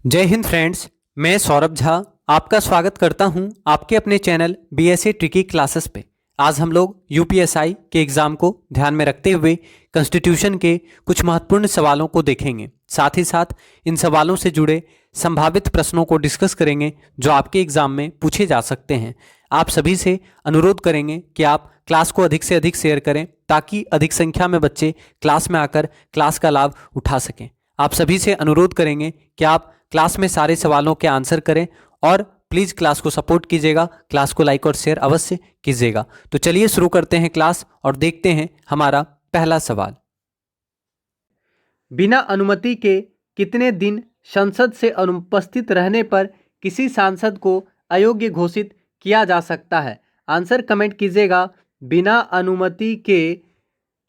जय हिंद फ्रेंड्स। मैं सौरभ झा आपका स्वागत करता हूं आपके अपने चैनल बीएसए ट्रिकी क्लासेस पे। आज हम लोग यूपीएसआई के एग्ज़ाम को ध्यान में रखते हुए कॉन्स्टिट्यूशन के कुछ महत्वपूर्ण सवालों को देखेंगे। साथ ही साथ इन सवालों से जुड़े संभावित प्रश्नों को डिस्कस करेंगे जो आपके एग्ज़ाम में पूछे जा सकते हैं। आप सभी से अनुरोध करेंगे कि आप क्लास को अधिक से अधिक शेयर करें ताकि अधिक संख्या में बच्चे क्लास में आकर क्लास का लाभ उठा सकें। आप सभी से अनुरोध करेंगे कि आप क्लास में सारे सवालों के आंसर करें और प्लीज़ क्लास को सपोर्ट कीजिएगा, क्लास को लाइक और शेयर अवश्य कीजिएगा। तो चलिए शुरू करते हैं क्लास और देखते हैं हमारा पहला सवाल। बिना अनुमति के कितने दिन संसद से अनुपस्थित रहने पर किसी सांसद को अयोग्य घोषित किया जा सकता है? आंसर कमेंट कीजिएगा। बिना अनुमति के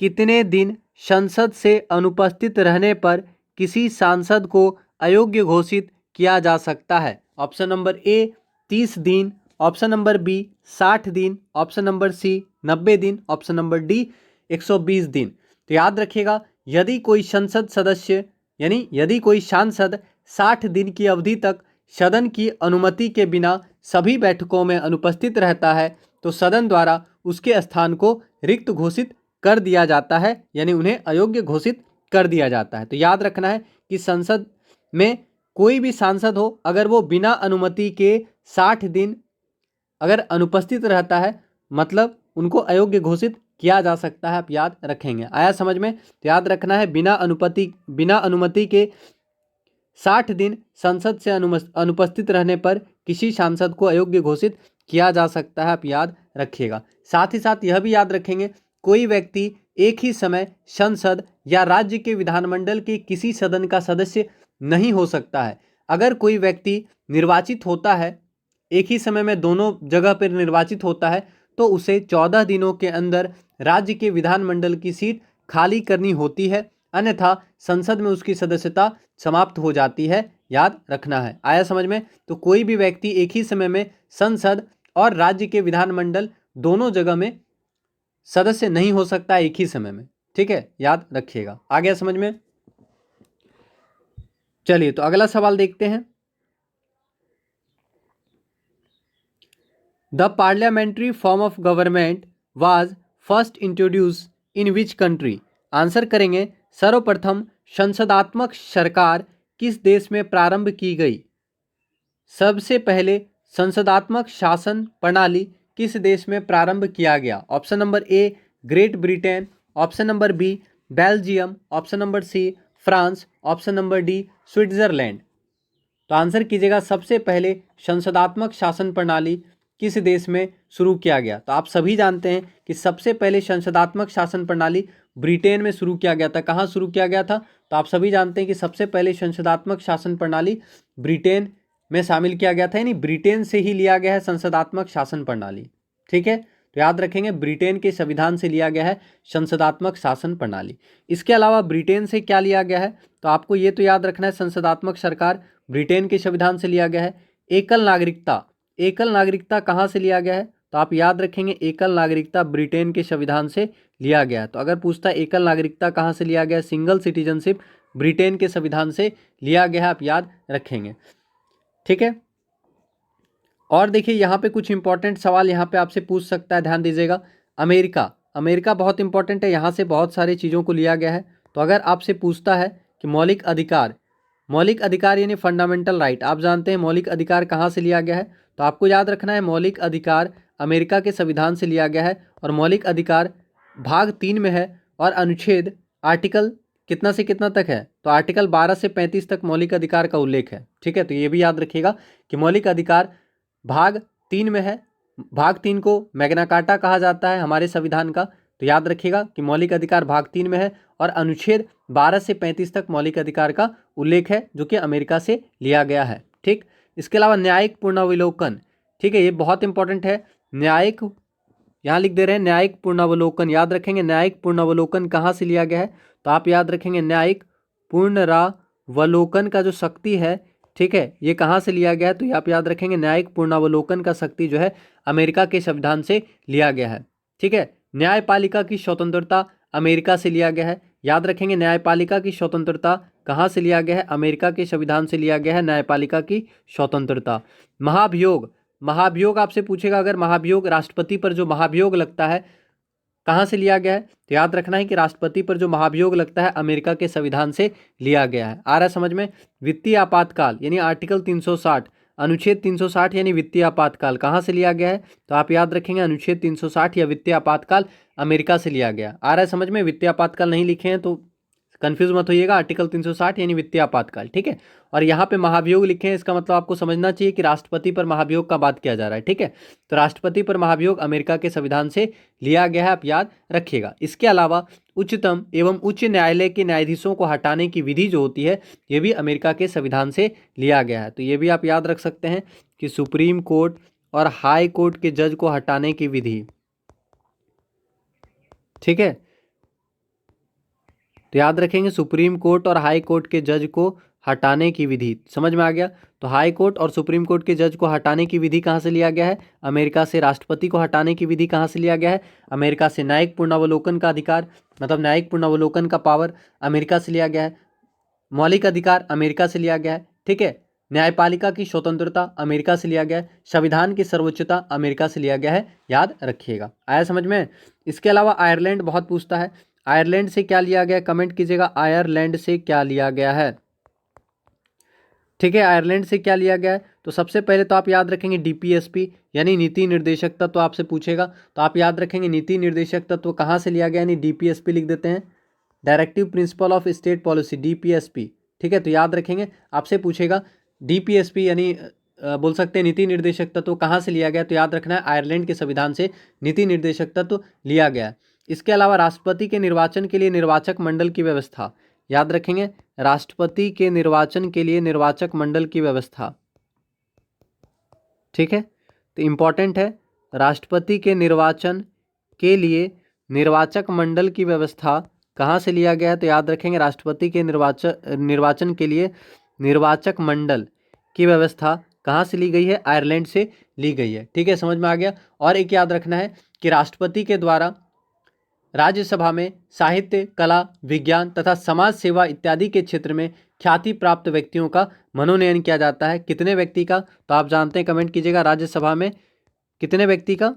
कितने दिन संसद से अनुपस्थित रहने पर किसी सांसद को अयोग्य घोषित किया जा सकता है? ऑप्शन नंबर ए 30 दिन, ऑप्शन नंबर बी 60 दिन, ऑप्शन नंबर सी 90 दिन, ऑप्शन नंबर डी 120 दिन। तो याद रखिएगा, यदि कोई संसद सदस्य यदि कोई सांसद 60 दिन की अवधि तक सदन की अनुमति के बिना सभी बैठकों में अनुपस्थित रहता है तो सदन द्वारा उसके स्थान को रिक्त घोषित कर दिया जाता है, यानी उन्हें अयोग्य घोषित कर दिया जाता है। तो याद रखना है कि संसद में कोई भी सांसद हो, अगर वो बिना अनुमति के 60 दिन अगर अनुपस्थित रहता है मतलब उनको अयोग्य घोषित किया जा सकता है। आप याद रखेंगे। आया समझ में? तो याद रखना है, बिना अनुमति के 60 दिन संसद से अनुपस्थित रहने पर किसी सांसद को अयोग्य घोषित किया जा सकता है। आप याद रखिएगा। साथ ही साथ यह भी याद रखेंगे, कोई व्यक्ति एक ही समय संसद या राज्य के विधानमंडल के किसी सदन का सदस्य नहीं हो सकता है। अगर कोई व्यक्ति निर्वाचित होता है, एक ही समय में दोनों जगह पर निर्वाचित होता है, तो उसे 14 दिनों के अंदर राज्य के विधानमंडल की सीट खाली करनी होती है, अन्यथा संसद में उसकी सदस्यता समाप्त हो जाती है। याद रखना है। आया समझ में? तो कोई भी व्यक्ति एक ही समय में संसद और राज्य के विधानमंडल दोनों जगह में सदस्य नहीं हो सकता एक ही समय में। ठीक है, याद रखिएगा। आ गया समझ में? चलिए तो अगला सवाल देखते हैं। The parliamentary form of government was first introduce in which country? Answer करेंगे, सर्वप्रथम संसदात्मक सरकार किस देश में प्रारंभ की गई? सबसे पहले संसदात्मक शासन प्रणाली किस देश में प्रारंभ किया गया? Option number A Great Britain, option number B Belgium, option number C France, option number D Switzerland. तो आंसर कीजिएगा, सबसे पहले संसदात्मक शासन प्रणाली किस देश में शुरू किया गया? तो आप सभी जानते हैं कि सबसे पहले संसदात्मक शासन प्रणाली ब्रिटेन में शुरू किया गया था। कहाँ शुरू किया गया था? तो आप सभी जानते हैं कि सबसे पहले संसदात्मक शासन प्रणाली ब्रिटेन में शामिल किया गया था, यानी ब्रिटेन से ही लिया गया है संसदात्मक शासन प्रणाली। ठीक है, तो याद रखेंगे, ब्रिटेन के संविधान से लिया गया है संसदात्मक शासन प्रणाली। इसके अलावा ब्रिटेन से क्या लिया गया है? तो आपको ये तो याद रखना है, संसदात्मक सरकार ब्रिटेन के संविधान से लिया गया है। एकल नागरिकता कहाँ से लिया गया है? तो आप याद रखेंगे, एकल नागरिकता ब्रिटेन के संविधान से लिया गया है। तो अगर पूछता है एकल नागरिकता कहाँ से लिया गया है, सिंगल सिटीजनशिप ब्रिटेन के संविधान से लिया गया है। आप याद रखेंगे। ठीक है, और देखिए यहाँ पे कुछ इंपॉर्टेंट सवाल यहाँ पे आपसे पूछ सकता है, ध्यान दीजिएगा। अमेरिका बहुत इंपॉर्टेंट है, यहाँ से बहुत सारी चीज़ों को लिया गया है। तो अगर आपसे पूछता है कि मौलिक अधिकार यानी फंडामेंटल राइट, आप जानते हैं मौलिक अधिकार कहाँ से लिया गया है? तो आपको याद रखना है, मौलिक अधिकार अमेरिका के संविधान से लिया गया है और मौलिक अधिकार भाग 3 में है और अनुच्छेद आर्टिकल कितना से कितना तक है? तो आर्टिकल 12 से 35 तक मौलिक अधिकार का उल्लेख है। ठीक है, तो ये भी याद रखिएगा कि मौलिक अधिकार भाग 3 में है। भाग 3 को मैग्ना कार्टा कहा जाता है हमारे संविधान का। तो याद रखिएगा कि मौलिक अधिकार भाग 3 में है और अनुच्छेद 12 से 35 तक मौलिक अधिकार का उल्लेख है, जो कि अमेरिका से लिया गया है। ठीक, इसके अलावा न्यायिक पुनरावलोकन, ठीक है, ये बहुत इंपॉर्टेंट है। न्यायिक, यहाँ लिख दे रहे हैं न्यायिक पुनरावलोकन, याद रखेंगे न्यायिक पुनरावलोकन कहाँ से लिया गया है? तो आप याद रखेंगे, न्यायिक पुनरावलोकन का जो शक्ति है, ठीक है, ये कहाँ से लिया गया है? तो आप याद रखेंगे, न्यायिक पुनरावलोकन का शक्ति जो है अमेरिका के संविधान से लिया गया है। ठीक है, न्यायपालिका की स्वतंत्रता अमेरिका से लिया गया है। याद रखेंगे, न्यायपालिका की स्वतंत्रता कहाँ से लिया गया है? अमेरिका के संविधान से लिया गया है न्यायपालिका की स्वतंत्रता। महाभियोग, महाभियोग आपसे पूछेगा, अगर महाभियोग राष्ट्रपति पर जो महाभियोग लगता है कहाँ से लिया गया है? तो याद रखना है कि राष्ट्रपति पर जो महाभियोग लगता है अमेरिका के संविधान से लिया गया है। आ रहा है समझ में? वित्तीय आपातकाल यानी आर्टिकल 360, अनुच्छेद 360 यानी वित्तीय आपातकाल कहाँ से लिया गया है? तो आप याद रखेंगे अनुच्छेद 360 या वित्तीय आपातकाल अमेरिका से लिया गया। आ रहा है समझ में? वित्तीय आपातकाल नहीं लिखे हैं तो कंफ्यूज मत होइएगा, आर्टिकल 360 यानी वित्तीय आपातकाल, ठीक है। और यहाँ पे महाभियोग लिखे हैं, इसका मतलब आपको समझना चाहिए कि राष्ट्रपति पर महाभियोग का बात किया जा रहा है, ठीक है। तो राष्ट्रपति पर महाभियोग अमेरिका के संविधान से लिया गया है, आप याद रखिएगा। इसके अलावा उच्चतम एवं उच्च न्यायालय के न्यायाधीशों को हटाने की विधि जो होती है ये भी अमेरिका के संविधान से लिया गया है। तो ये भी आप याद रख सकते हैं कि सुप्रीम कोर्ट और हाई कोर्ट के जज को हटाने की विधि, ठीक है। तो याद रखेंगे सुप्रीम कोर्ट और हाई कोर्ट के जज को हटाने की विधि, समझ में आ गया। तो हाई कोर्ट और सुप्रीम कोर्ट के जज को हटाने की विधि कहाँ से लिया गया है? अमेरिका से। राष्ट्रपति को हटाने की विधि कहाँ से लिया गया है? अमेरिका से। न्यायिक पुनरावलोकन का अधिकार, मतलब न्यायिक पुनरावलोकन का पावर अमेरिका से लिया गया है। मौलिक अधिकार अमेरिका से लिया गया है, ठीक है। न्यायपालिका की स्वतंत्रता अमेरिका से लिया गया है। संविधान की सर्वोच्चता अमेरिका से लिया गया है, याद रखिएगा। आया समझ में? इसके अलावा आयरलैंड बहुत पूछता है, आयरलैंड से क्या लिया गया? कमेंट कीजिएगा, आयरलैंड से क्या लिया गया है, ठीक है। आयरलैंड से क्या लिया गया है? तो सबसे पहले तो आप याद रखेंगे डीपीएसपी यानी नीति निर्देशक तत्व आपसे पूछेगा, तो आप याद रखेंगे नीति निर्देशक तत्व कहाँ से लिया गया, यानी डीपीएसपी लिख देते हैं, directive principle of state policy, DPSP, ठीक है। तो याद रखेंगे, आपसे पूछेगा डीपीएसपी यानी बोल सकते हैं नीति निर्देशक तत्व कहाँ से लिया गया, तो याद रखना है आयरलैंड के संविधान से नीति निर्देशक तत्व लिया गया है। इसके अलावा राष्ट्रपति के निर्वाचन के लिए निर्वाचक मंडल की व्यवस्था, याद रखेंगे राष्ट्रपति के निर्वाचन के लिए निर्वाचक मंडल की व्यवस्था, ठीक है। तो इंपॉर्टेंट है, राष्ट्रपति के निर्वाचन के लिए निर्वाचक मंडल की व्यवस्था कहाँ से लिया गया है? तो याद रखेंगे राष्ट्रपति के निर्वाचन के लिए निर्वाचक मंडल की व्यवस्था कहाँ से ली गई है? आयरलैंड से ली गई है, ठीक है। समझ में आ गया। और एक याद रखना है कि राष्ट्रपति के द्वारा राज्यसभा में साहित्य, कला, विज्ञान तथा समाज सेवा इत्यादि के क्षेत्र में ख्याति प्राप्त व्यक्तियों का मनोनयन किया जाता है। कितने व्यक्ति का? तो आप जानते हैं, कमेंट कीजिएगा, राज्यसभा में कितने व्यक्ति का?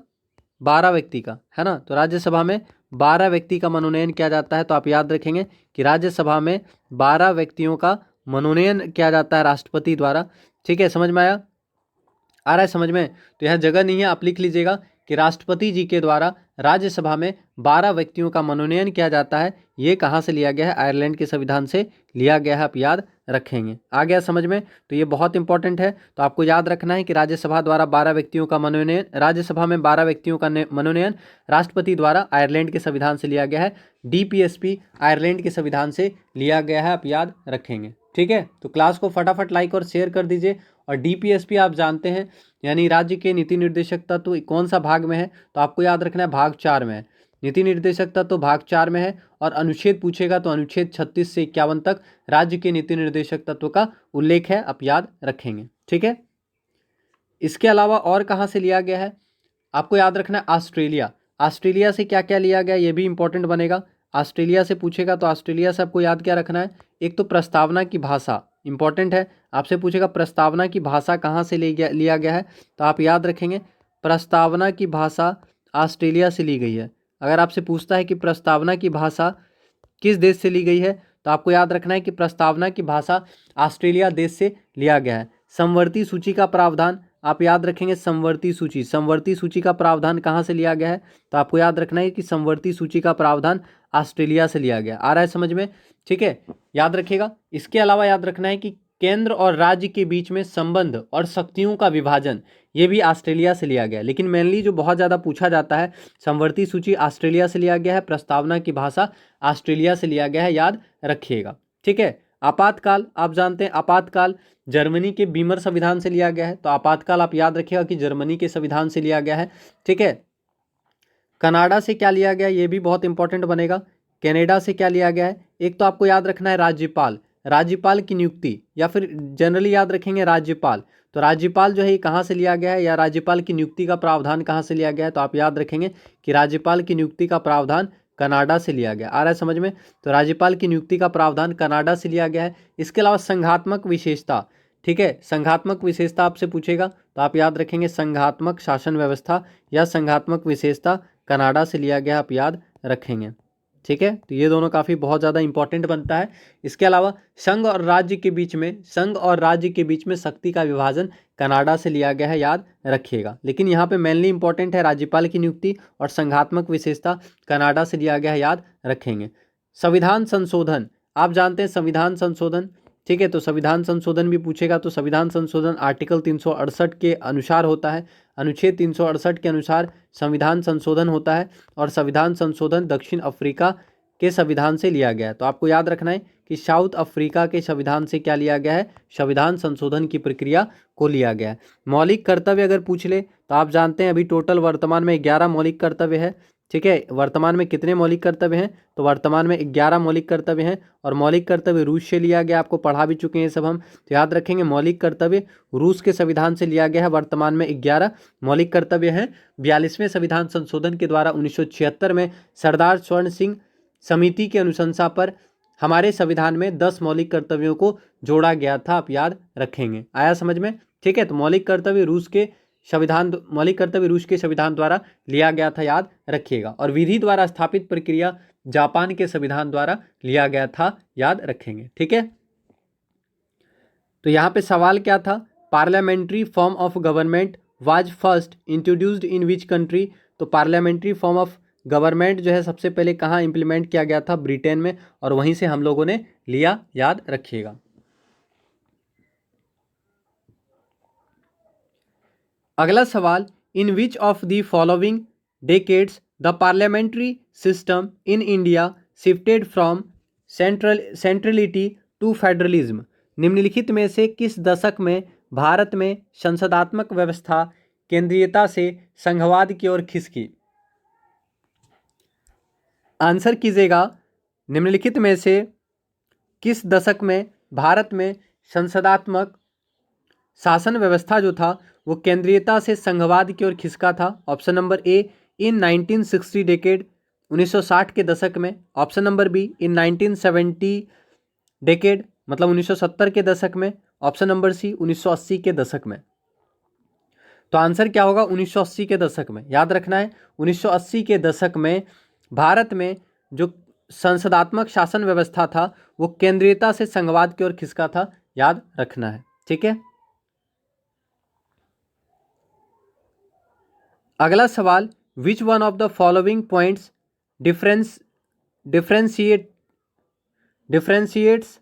12 व्यक्ति का, है ना। तो राज्यसभा में 12 व्यक्ति का मनोनयन किया जाता है। तो आप याद रखेंगे कि राज्यसभा में 12 व्यक्तियों का मनोनयन किया जाता है राष्ट्रपति द्वारा, ठीक है। समझ में आया? आ रहा है समझ में? तो यहाँ जगह नहीं है, आप लिख लीजिएगा कि राष्ट्रपति जी के द्वारा राज्यसभा में 12 व्यक्तियों का मनोनयन किया जाता है। ये कहाँ से लिया गया है? आयरलैंड के संविधान से लिया गया है, आप याद रखेंगे। आ गया समझ में? तो ये बहुत इंपॉर्टेंट है। तो आपको याद रखना है कि राज्यसभा द्वारा 12 व्यक्तियों का मनोनयन, राज्यसभा में 12 व्यक्तियों का मनोनयन राष्ट्रपति द्वारा आयरलैंड के संविधान से लिया गया है। डीपीएसपी आयरलैंड के संविधान से लिया गया है, आप याद रखेंगे, ठीक है। तो क्लास को फटाफट लाइक और शेयर कर दीजिए। और डीपीएसपी आप जानते हैं यानी राज्य के नीति निर्देशक तत्व कौन सा भाग में है? तो आपको याद रखना है भाग 4 में है। नीति निर्देशक तत्व भाग 4 में है। और अनुच्छेद पूछेगा तो अनुच्छेद 36 से 51 तक राज्य के नीति निर्देशक तत्व का उल्लेख है, आप याद रखेंगे, ठीक है। इसके अलावा और कहाँ से लिया गया है? आपको याद रखना है ऑस्ट्रेलिया। ऑस्ट्रेलिया से क्या क्या लिया गया, ये भी इंपॉर्टेंट बनेगा। ऑस्ट्रेलिया से पूछेगा तो ऑस्ट्रेलिया से आपको याद क्या रखना है? एक तो प्रस्तावना की भाषा इंपॉर्टेंट है, आपसे पूछेगा प्रस्तावना की भाषा कहाँ से लिया गया है? तो आप याद रखेंगे प्रस्तावना की भाषा ऑस्ट्रेलिया से ली गई है। अगर आपसे पूछता है कि प्रस्तावना की भाषा किस देश से ली गई है, तो आपको याद रखना है कि प्रस्तावना की भाषा ऑस्ट्रेलिया देश से लिया गया है। समवर्ती सूची का प्रावधान आप याद रखेंगे, समवर्ती सूची, समवर्ती सूची का प्रावधान कहाँ से लिया गया है? तो आपको याद रखना है कि समवर्ती सूची का प्रावधान ऑस्ट्रेलिया से लिया गया। आ रहा है समझ में? ठीक है, याद रखिएगा। इसके अलावा याद रखना है कि केंद्र और राज्य के बीच में संबंध और शक्तियों का विभाजन, ये भी ऑस्ट्रेलिया से लिया गया है। लेकिन मेनली जो बहुत ज़्यादा पूछा जाता है, समवर्ती सूची ऑस्ट्रेलिया से लिया गया है, प्रस्तावना की भाषा ऑस्ट्रेलिया से लिया गया है, याद रखिएगा, ठीक है। आपातकाल आप जानते हैं, आपातकाल जर्मनी के बीमर संविधान से लिया गया है। तो आपातकाल आप याद रखिएगा कि जर्मनी के संविधान से लिया गया है, ठीक है। कनाडा से क्या लिया गया, ये भी बहुत इंपॉर्टेंट बनेगा। कनाडा से क्या लिया गया है? एक तो आपको याद रखना है राज्यपाल, राज्यपाल की नियुक्ति, या फिर जनरली याद रखेंगे राज्यपाल। तो राज्यपाल जो है ये कहाँ से लिया गया है, या राज्यपाल की नियुक्ति का प्रावधान कहाँ से लिया गया है? तो आप याद रखेंगे कि राज्यपाल की नियुक्ति का प्रावधान कनाडा से लिया गया। आ रहा है समझ में? तो राज्यपाल की नियुक्ति का प्रावधान कनाडा से लिया गया है। इसके अलावा संघात्मक विशेषता, ठीक है, संघात्मक विशेषता आपसे पूछेगा तो आप याद रखेंगे संघात्मक शासन व्यवस्था या संघात्मक विशेषता कनाडा से लिया गया, आप याद रखेंगे। ठीक है, तो ये दोनों काफ़ी बहुत ज़्यादा इंपॉर्टेंट बनता है। इसके अलावा संघ और राज्य के बीच में शक्ति का विभाजन कनाडा से लिया गया है, याद रखिएगा। लेकिन यहाँ पे मेनली इंपॉर्टेंट है राज्यपाल की नियुक्ति और संघात्मक विशेषता कनाडा से लिया गया है, याद रखेंगे। संविधान संशोधन, आप जानते हैं संविधान संशोधन, ठीक है, तो संविधान संशोधन भी पूछेगा। तो संविधान संशोधन आर्टिकल 368 के अनुसार होता है, अनुच्छेद 368 के अनुसार संविधान संशोधन होता है और संविधान संशोधन दक्षिण अफ्रीका के संविधान से लिया गया है। तो आपको याद रखना है कि साउथ अफ्रीका के संविधान से क्या लिया गया है, संविधान संशोधन की प्रक्रिया को लिया गया है। मौलिक कर्तव्य अगर पूछ ले तो आप जानते हैं अभी टोटल वर्तमान में 11 मौलिक कर्तव्य है। ठीक है, वर्तमान में कितने मौलिक कर्तव्य हैं, तो वर्तमान में 11 मौलिक कर्तव्य हैं और मौलिक कर्तव्य रूस से लिया गया, आपको पढ़ा भी चुके हैं सब हम, तो याद रखेंगे मौलिक कर्तव्य रूस के संविधान से लिया गया है। वर्तमान में 11 मौलिक कर्तव्य हैं। 42वें संविधान संशोधन के द्वारा 1976 में सरदार स्वर्ण सिंह समिति की अनुशंसा पर हमारे संविधान में 10 मौलिक कर्तव्यों को जोड़ा गया था, आप याद रखेंगे। आया समझ में? ठीक है, तो मौलिक कर्तव्य रूस के संविधान द्वारा लिया गया था, याद रखिएगा। और विधि द्वारा स्थापित प्रक्रिया जापान के संविधान द्वारा लिया गया था, याद रखेंगे। ठीक है, तो यहाँ पे सवाल क्या था, parliamentary form of government was first introduced in which country. तो पार्लियामेंट्री फॉर्म ऑफ गवर्नमेंट जो है सबसे पहले कहाँ इंप्लीमेंट किया गया था, ब्रिटेन में, और वहीं से हम लोगों ने लिया, याद रखिएगा। अगला सवाल, in which of the following decades the parliamentary system in India shifted from centrality to federalism. निम्नलिखित में से किस दशक में भारत में संसदात्मक व्यवस्था केंद्रीयता से संघवाद की ओर खिसकी। आंसर कीजिएगा, निम्नलिखित में से किस दशक में भारत में संसदात्मक शासन व्यवस्था जो था वो केंद्रीयता से संघवाद की ओर खिसका था। ऑप्शन नंबर ए, इन 1960 डेकेड, 1960 के दशक में। ऑप्शन नंबर बी, इन 1970 डेकेड, मतलब 1970 के दशक में। ऑप्शन नंबर सी, 1980 के दशक में। तो आंसर क्या होगा, 1980 के दशक में। याद रखना है 1980 के दशक में भारत में जो संसदात्मक शासन व्यवस्था था वो केंद्रीयता से संघवाद की ओर खिसका था, याद रखना है। ठीक है, अगला सवाल, which one of the following points differentiates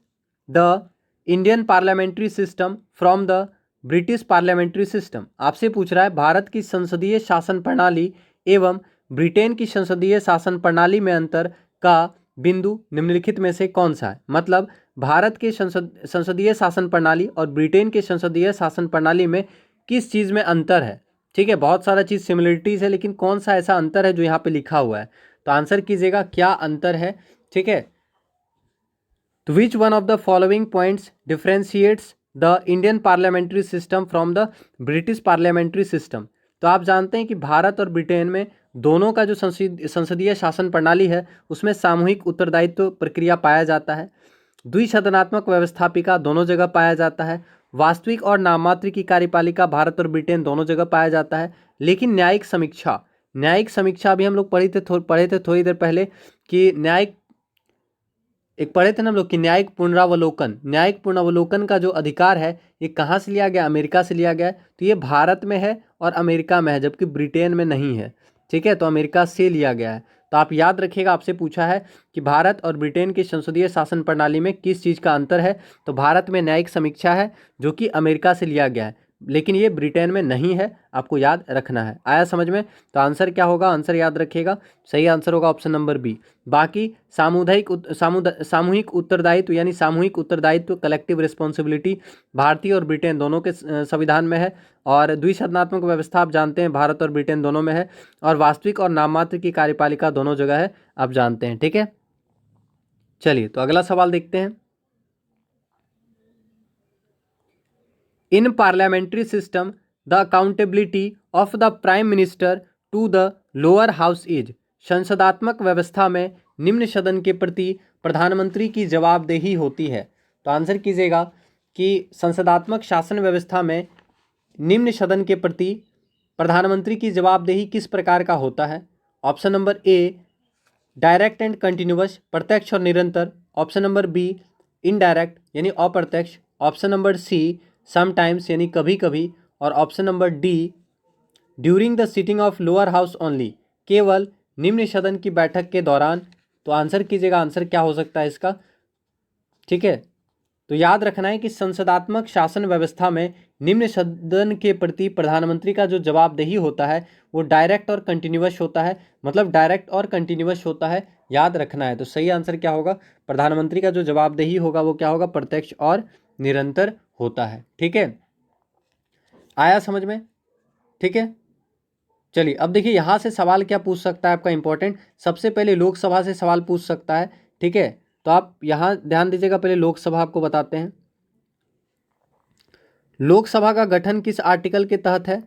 the Indian parliamentary system from the British parliamentary system. आपसे पूछ रहा है भारत की संसदीय शासन प्रणाली एवं ब्रिटेन की संसदीय शासन प्रणाली में अंतर का बिंदु निम्नलिखित में से कौन सा है। मतलब भारत के संसदीय शासन प्रणाली और ब्रिटेन के संसदीय शासन प्रणाली में किस चीज़ में अंतर है। ठीक है, बहुत सारा चीज़ सिमिलरिटीज़ है, लेकिन कौन सा ऐसा अंतर है जो यहाँ पे लिखा हुआ है। तो आंसर कीजिएगा क्या अंतर है। ठीक है, तो which one of the following points differentiates the Indian parliamentary system from the British parliamentary system. तो आप जानते हैं कि भारत और ब्रिटेन में दोनों का जो संसदीय शासन प्रणाली है उसमें सामूहिक उत्तरदायित्व प्रक्रिया पाया जाता है, द्विसदनात्मक व्यवस्थापिका दोनों जगह पाया जाता है, वास्तविक और नाममात्र की कार्यपालिका भारत और ब्रिटेन दोनों जगह पाया जाता है। लेकिन न्यायिक समीक्षा अभी हम लोग पढ़े थे थोड़ी देर पहले कि पढ़े थे ना हम लोग कि न्यायिक पुनरावलोकन का जो अधिकार है ये कहाँ से लिया गया, अमेरिका से लिया गया है। तो ये भारत में है और अमेरिका में है, जबकि ब्रिटेन में नहीं है। ठीक है, तो अमेरिका से लिया गया है। तो आप याद रखिएगा, आपसे पूछा है कि भारत और ब्रिटेन की संसदीय शासन प्रणाली में किस चीज़ का अंतर है। तो भारत में न्यायिक समीक्षा है जो कि अमेरिका से लिया गया है, लेकिन ये ब्रिटेन में नहीं है, आपको याद रखना है। आया समझ में? तो आंसर क्या होगा, आंसर याद रखिएगा, सही आंसर होगा ऑप्शन नंबर बी। बाकी सामूहिक उत्तरदायित्व यानी सामूहिक उत्तरदायित्व कलेक्टिव रिस्पॉन्सिबिलिटी भारतीय और ब्रिटेन दोनों के संविधान में है, और द्विसदनात्मक व्यवस्था आप जानते हैं भारत और ब्रिटेन दोनों में है, और वास्तविक और नाममात्र की कार्यपालिका दोनों जगह है, आप जानते हैं। ठीक है, चलिए तो अगला सवाल देखते हैं। In parliamentary system the accountability of the prime minister to the lower house is संसदात्मक व्यवस्था में निम्न सदन के प्रति प्रधानमंत्री की जवाबदेही होती है? तो आंसर कीजिएगा कि संसदात्मक शासन व्यवस्था में निम्न सदन के प्रति प्रधानमंत्री की जवाबदेही किस प्रकार का होता है? Option number A direct and continuous, प्रत्यक्ष और निरंतर। ऑप्शन नंबर बी इनडायरेक्ट यानी अप्रत्यक्ष। ऑप्शन नंबर सी समटाइम्स यानी कभी कभी। और option number D during the sitting of lower house only, केवल निम्न सदन की बैठक के दौरान। तो आंसर कीजिएगा, आंसर क्या हो सकता है इसका? ठीक है, तो याद रखना है कि संसदात्मक शासन व्यवस्था में निम्न सदन के प्रति प्रधानमंत्री का जो जवाबदेही होता है वो डायरेक्ट और कंटिन्यूअस होता है, मतलब डायरेक्ट और कंटिन्यूअस होता है, याद रखना है। तो सही आंसर क्या होगा? प्रधानमंत्री का जो जवाबदेही होगा वो क्या होगा? प्रत्यक्ष और निरंतर होता है। ठीक है, आया समझ में? ठीक है, चलिए अब देखिए यहाँ से सवाल क्या पूछ सकता है आपका इंपॉर्टेंट। सबसे पहले लोकसभा से सवाल पूछ सकता है। ठीक है, तो आप यहाँ ध्यान दीजिएगा, पहले लोकसभा आपको बताते हैं। लोकसभा का गठन किस आर्टिकल के तहत है?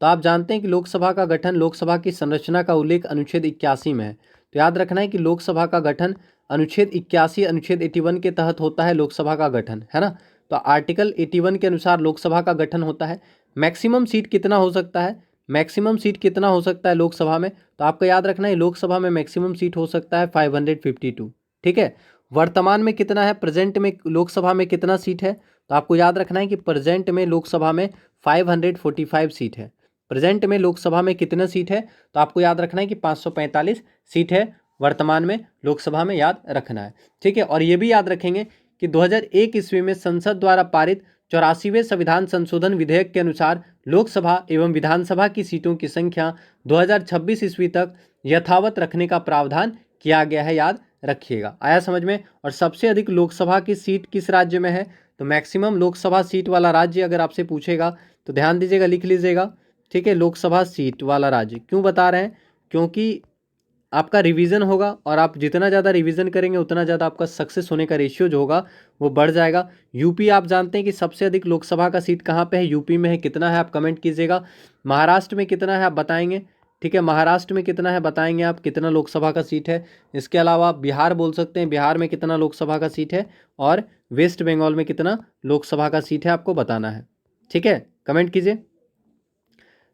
तो आप जानते हैं कि लोकसभा का गठन लोकसभा की संरचना का उल्लेख अनुच्छेद 81 में है। तो याद रखना है कि लोकसभा का गठन अनुच्छेद 81 अनुच्छेद 81 के तहत होता है लोकसभा का गठन, है ना। तो आर्टिकल 81 के अनुसार लोकसभा का गठन होता है। मैक्सिमम सीट कितना हो सकता है? मैक्सिमम सीट कितना हो सकता है लोकसभा में? तो आपको याद रखना है लोकसभा में मैक्सिमम सीट हो सकता है 552। ठीक है, वर्तमान में कितना है? प्रेजेंट में लोकसभा में कितना सीट है? तो आपको याद रखना है कि प्रेजेंट में लोकसभा में 545 सीट है। प्रेजेंट में लोकसभा में कितना सीट है? तो आपको याद रखना है कि 545 सीट है वर्तमान में लोकसभा में, याद रखना है। ठीक है, और ये भी याद रखेंगे कि 2001 ईस्वी में संसद द्वारा पारित 84वें संविधान संशोधन विधेयक के अनुसार लोकसभा एवं विधानसभा की सीटों की संख्या 2026 ईस्वी तक यथावत रखने का प्रावधान किया गया है, याद रखिएगा। आया समझ में? और सबसे अधिक लोकसभा की सीट किस राज्य में है? तो मैक्सिमम लोकसभा सीट वाला राज्य अगर आपसे पूछेगा तो ध्यान दीजिएगा, लिख लीजिएगा। ठीक है, लोकसभा सीट वाला राज्य क्यों बता रहे हैं? क्योंकि आपका रिवीजन होगा और आप जितना ज़्यादा रिवीजन करेंगे उतना ज़्यादा आपका सक्सेस होने का रेशियो जो होगा वो बढ़ जाएगा। यूपी आप जानते हैं कि सबसे अधिक लोकसभा का सीट कहाँ पे है? यूपी में है। कितना है आप कमेंट कीजिएगा। महाराष्ट्र में कितना है आप बताएंगे। ठीक है, महाराष्ट्र में कितना है बताएंगे आप, कितना लोकसभा का सीट है। इसके अलावा आप बिहार बोल सकते हैं, बिहार में कितना लोकसभा का सीट है, और वेस्ट बंगाल में कितना लोकसभा का सीट है आपको बताना है। ठीक है, कमेंट कीजिए।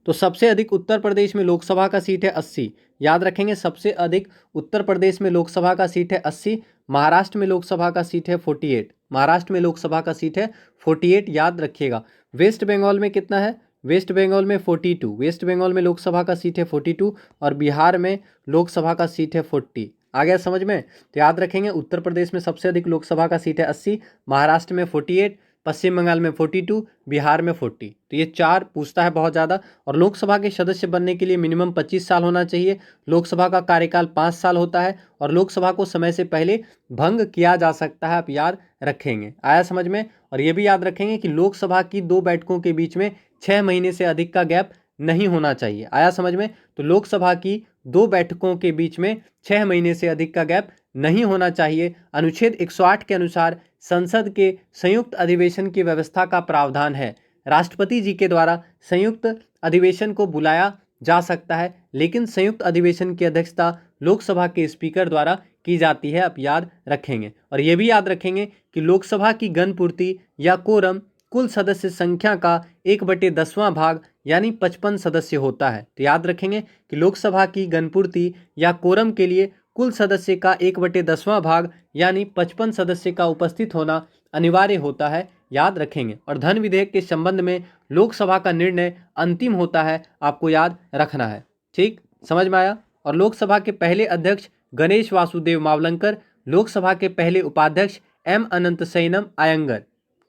तो सबसे अधिक उत्तर प्रदेश में लोकसभा का सीट है 80, याद रखेंगे। सबसे अधिक उत्तर प्रदेश में लोकसभा का सीट है 80। महाराष्ट्र में लोकसभा का सीट है 48, महाराष्ट्र में लोकसभा का सीट है 48, याद रखिएगा। वेस्ट बंगाल में कितना है? वेस्ट बंगाल में 42, वेस्ट बंगाल में लोकसभा का सीट है 42, और बिहार में लोकसभा का सीट है 40। आ गया समझ में? तो याद रखेंगे उत्तर प्रदेश में सबसे अधिक लोकसभा का सीट है 80, महाराष्ट्र में 48, पश्चिम बंगाल में 42, बिहार में 40। तो ये चार पूछता है बहुत ज़्यादा। और लोकसभा के सदस्य बनने के लिए मिनिमम 25 साल होना चाहिए। लोकसभा का कार्यकाल 5 साल होता है और लोकसभा को समय से पहले भंग किया जा सकता है, आप याद रखेंगे। आया समझ में? और ये भी याद रखेंगे कि लोकसभा की 2 बैठकों के बीच में 6 महीने से अधिक का गैप नहीं होना चाहिए। आया समझ में? तो लोकसभा की 2 बैठकों के बीच में 6 महीने से अधिक का गैप नहीं होना चाहिए। अनुच्छेद 108 के अनुसार संसद के संयुक्त अधिवेशन की व्यवस्था का प्रावधान है। राष्ट्रपति जी के द्वारा संयुक्त अधिवेशन को बुलाया जा सकता है, लेकिन संयुक्त अधिवेशन की अध्यक्षता लोकसभा के स्पीकर द्वारा की जाती है, आप याद रखेंगे। और ये भी याद रखेंगे कि लोकसभा की गणपूर्ति या कोरम कुल सदस्य संख्या का 1/10वां भाग यानी 55 सदस्य होता है। तो याद रखेंगे कि लोकसभा की गणपूर्ति या कोरम के लिए कुल सदस्य का 1/10वां भाग यानी 55 सदस्य का उपस्थित होना अनिवार्य होता है, याद रखेंगे। और धन विधेयक के संबंध में लोकसभा का निर्णय अंतिम होता है, आपको याद रखना है। ठीक, समझ में आया? और लोकसभा के पहले अध्यक्ष गणेश वासुदेव मावलंकर, लोकसभा के पहले उपाध्यक्ष एम अनंतशयनम अयंगर।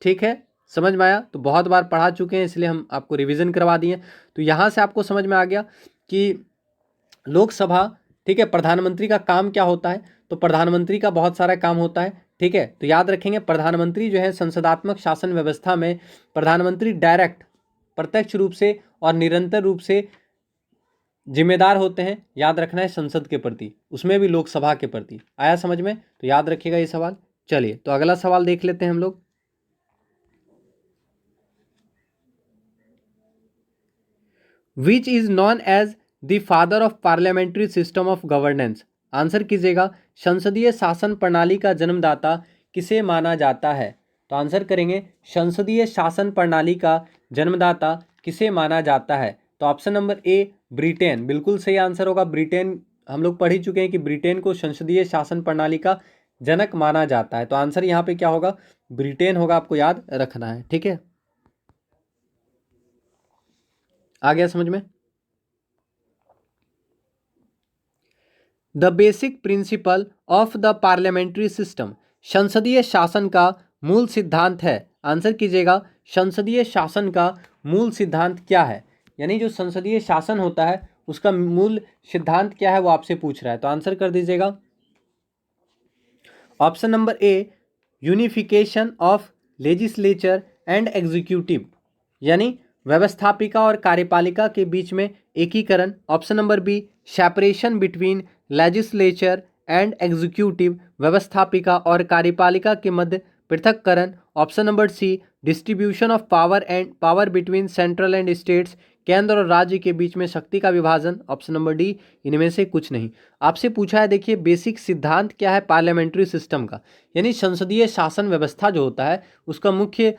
ठीक है, समझ में आया? तो बहुत बार पढ़ा चुके हैं इसलिए हम आपको रिवीजन करवा दिए। तो यहाँ से आपको समझ में आ गया कि लोकसभा, ठीक है, प्रधानमंत्री का काम क्या होता है। तो प्रधानमंत्री का बहुत सारा काम होता है। ठीक है, तो याद रखेंगे प्रधानमंत्री जो है संसदात्मक शासन व्यवस्था में प्रधानमंत्री डायरेक्ट, प्रत्यक्ष रूप से और निरंतर रूप से जिम्मेदार होते हैं, याद रखना है, संसद के प्रति, उसमें भी लोकसभा के प्रति। आया समझ में? तो याद रखिएगा ये सवाल। चलिए तो अगला सवाल देख लेते हैं हम लोग। Which is known as the father of parliamentary system of governance? Answer कीजिएगा, संसदीय शासन प्रणाली का जन्मदाता किसे माना जाता है? तो आंसर करेंगे, संसदीय शासन प्रणाली का जन्मदाता किसे माना जाता है? तो ऑप्शन नंबर ए ब्रिटेन, बिल्कुल सही आंसर होगा ब्रिटेन। हम लोग पढ़ ही चुके हैं कि ब्रिटेन को संसदीय शासन प्रणाली का जनक माना जाता है। तो आंसर यहाँ पे क्या होगा? ब्रिटेन होगा, आपको याद रखना है। ठीक है, आ गया समझ में? The basic principle of the parliamentary system, संसदीय शासन का मूल सिद्धांत है। आंसर कीजिएगा, संसदीय शासन का मूल सिद्धांत क्या है? यानी जो संसदीय शासन होता है उसका मूल सिद्धांत क्या है वो आपसे पूछ रहा है। तो आंसर कर दीजिएगा option number A unification of legislature and executive, यानी व्यवस्थापिका और कार्यपालिका के बीच में एकीकरण। Option number B separation between legislature and executive, व्यवस्थापिका और कार्यपालिका के मध्य पृथक्करण। Option number C distribution of power between central and states, केंद्र और राज्य के बीच में शक्ति का विभाजन। ऑप्शन नंबर डी इनमें से कुछ नहीं। आपसे पूछा है, देखिए बेसिक सिद्धांत क्या है पार्लियामेंट्री सिस्टम का, यानी संसदीय शासन व्यवस्था जो होता है उसका मुख्य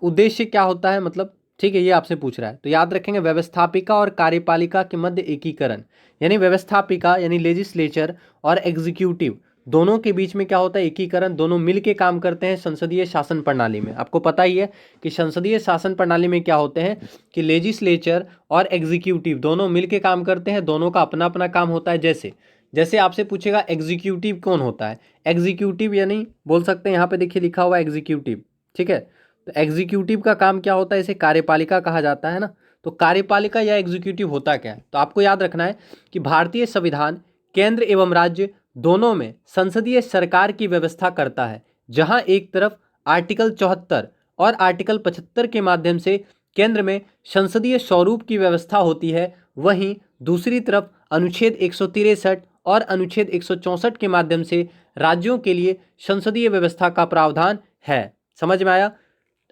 उद्देश्य क्या होता है, मतलब ठीक है, ये आपसे पूछ रहा है। तो याद रखेंगे, व्यवस्थापिका और कार्यपालिका के मध्य एकीकरण, यानी व्यवस्थापिका यानी लेजिस्लेचर और एग्जीक्यूटिव दोनों के बीच में क्या होता है? एकीकरण। दोनों मिलके काम करते हैं संसदीय शासन प्रणाली में। आपको पता ही है कि संसदीय शासन प्रणाली में क्या होते हैं कि लेजिस्लेचर और एग्जीक्यूटिव दोनों मिलके काम करते हैं, दोनों का अपना अपना काम होता है। जैसे जैसे आपसे पूछेगा एग्जीक्यूटिव कौन होता है? एग्जीक्यूटिव यानी बोल सकते हैं, यहाँ पे देखिए लिखा हुआ एग्जीक्यूटिव, ठीक है। तो एग्जीक्यूटिव का काम क्या होता है? इसे कार्यपालिका कहा जाता है ना। तो कार्यपालिका या एग्जीक्यूटिव होता क्या है? तो आपको याद रखना है कि भारतीय संविधान केंद्र एवं राज्य दोनों में संसदीय सरकार की व्यवस्था करता है, जहां एक तरफ आर्टिकल 74 और आर्टिकल 75 के माध्यम से केंद्र में संसदीय स्वरूप की व्यवस्था होती है, वहीं दूसरी तरफ अनुच्छेद 163 और अनुच्छेद 164 के माध्यम से राज्यों के लिए संसदीय व्यवस्था का प्रावधान है। समझ में आया?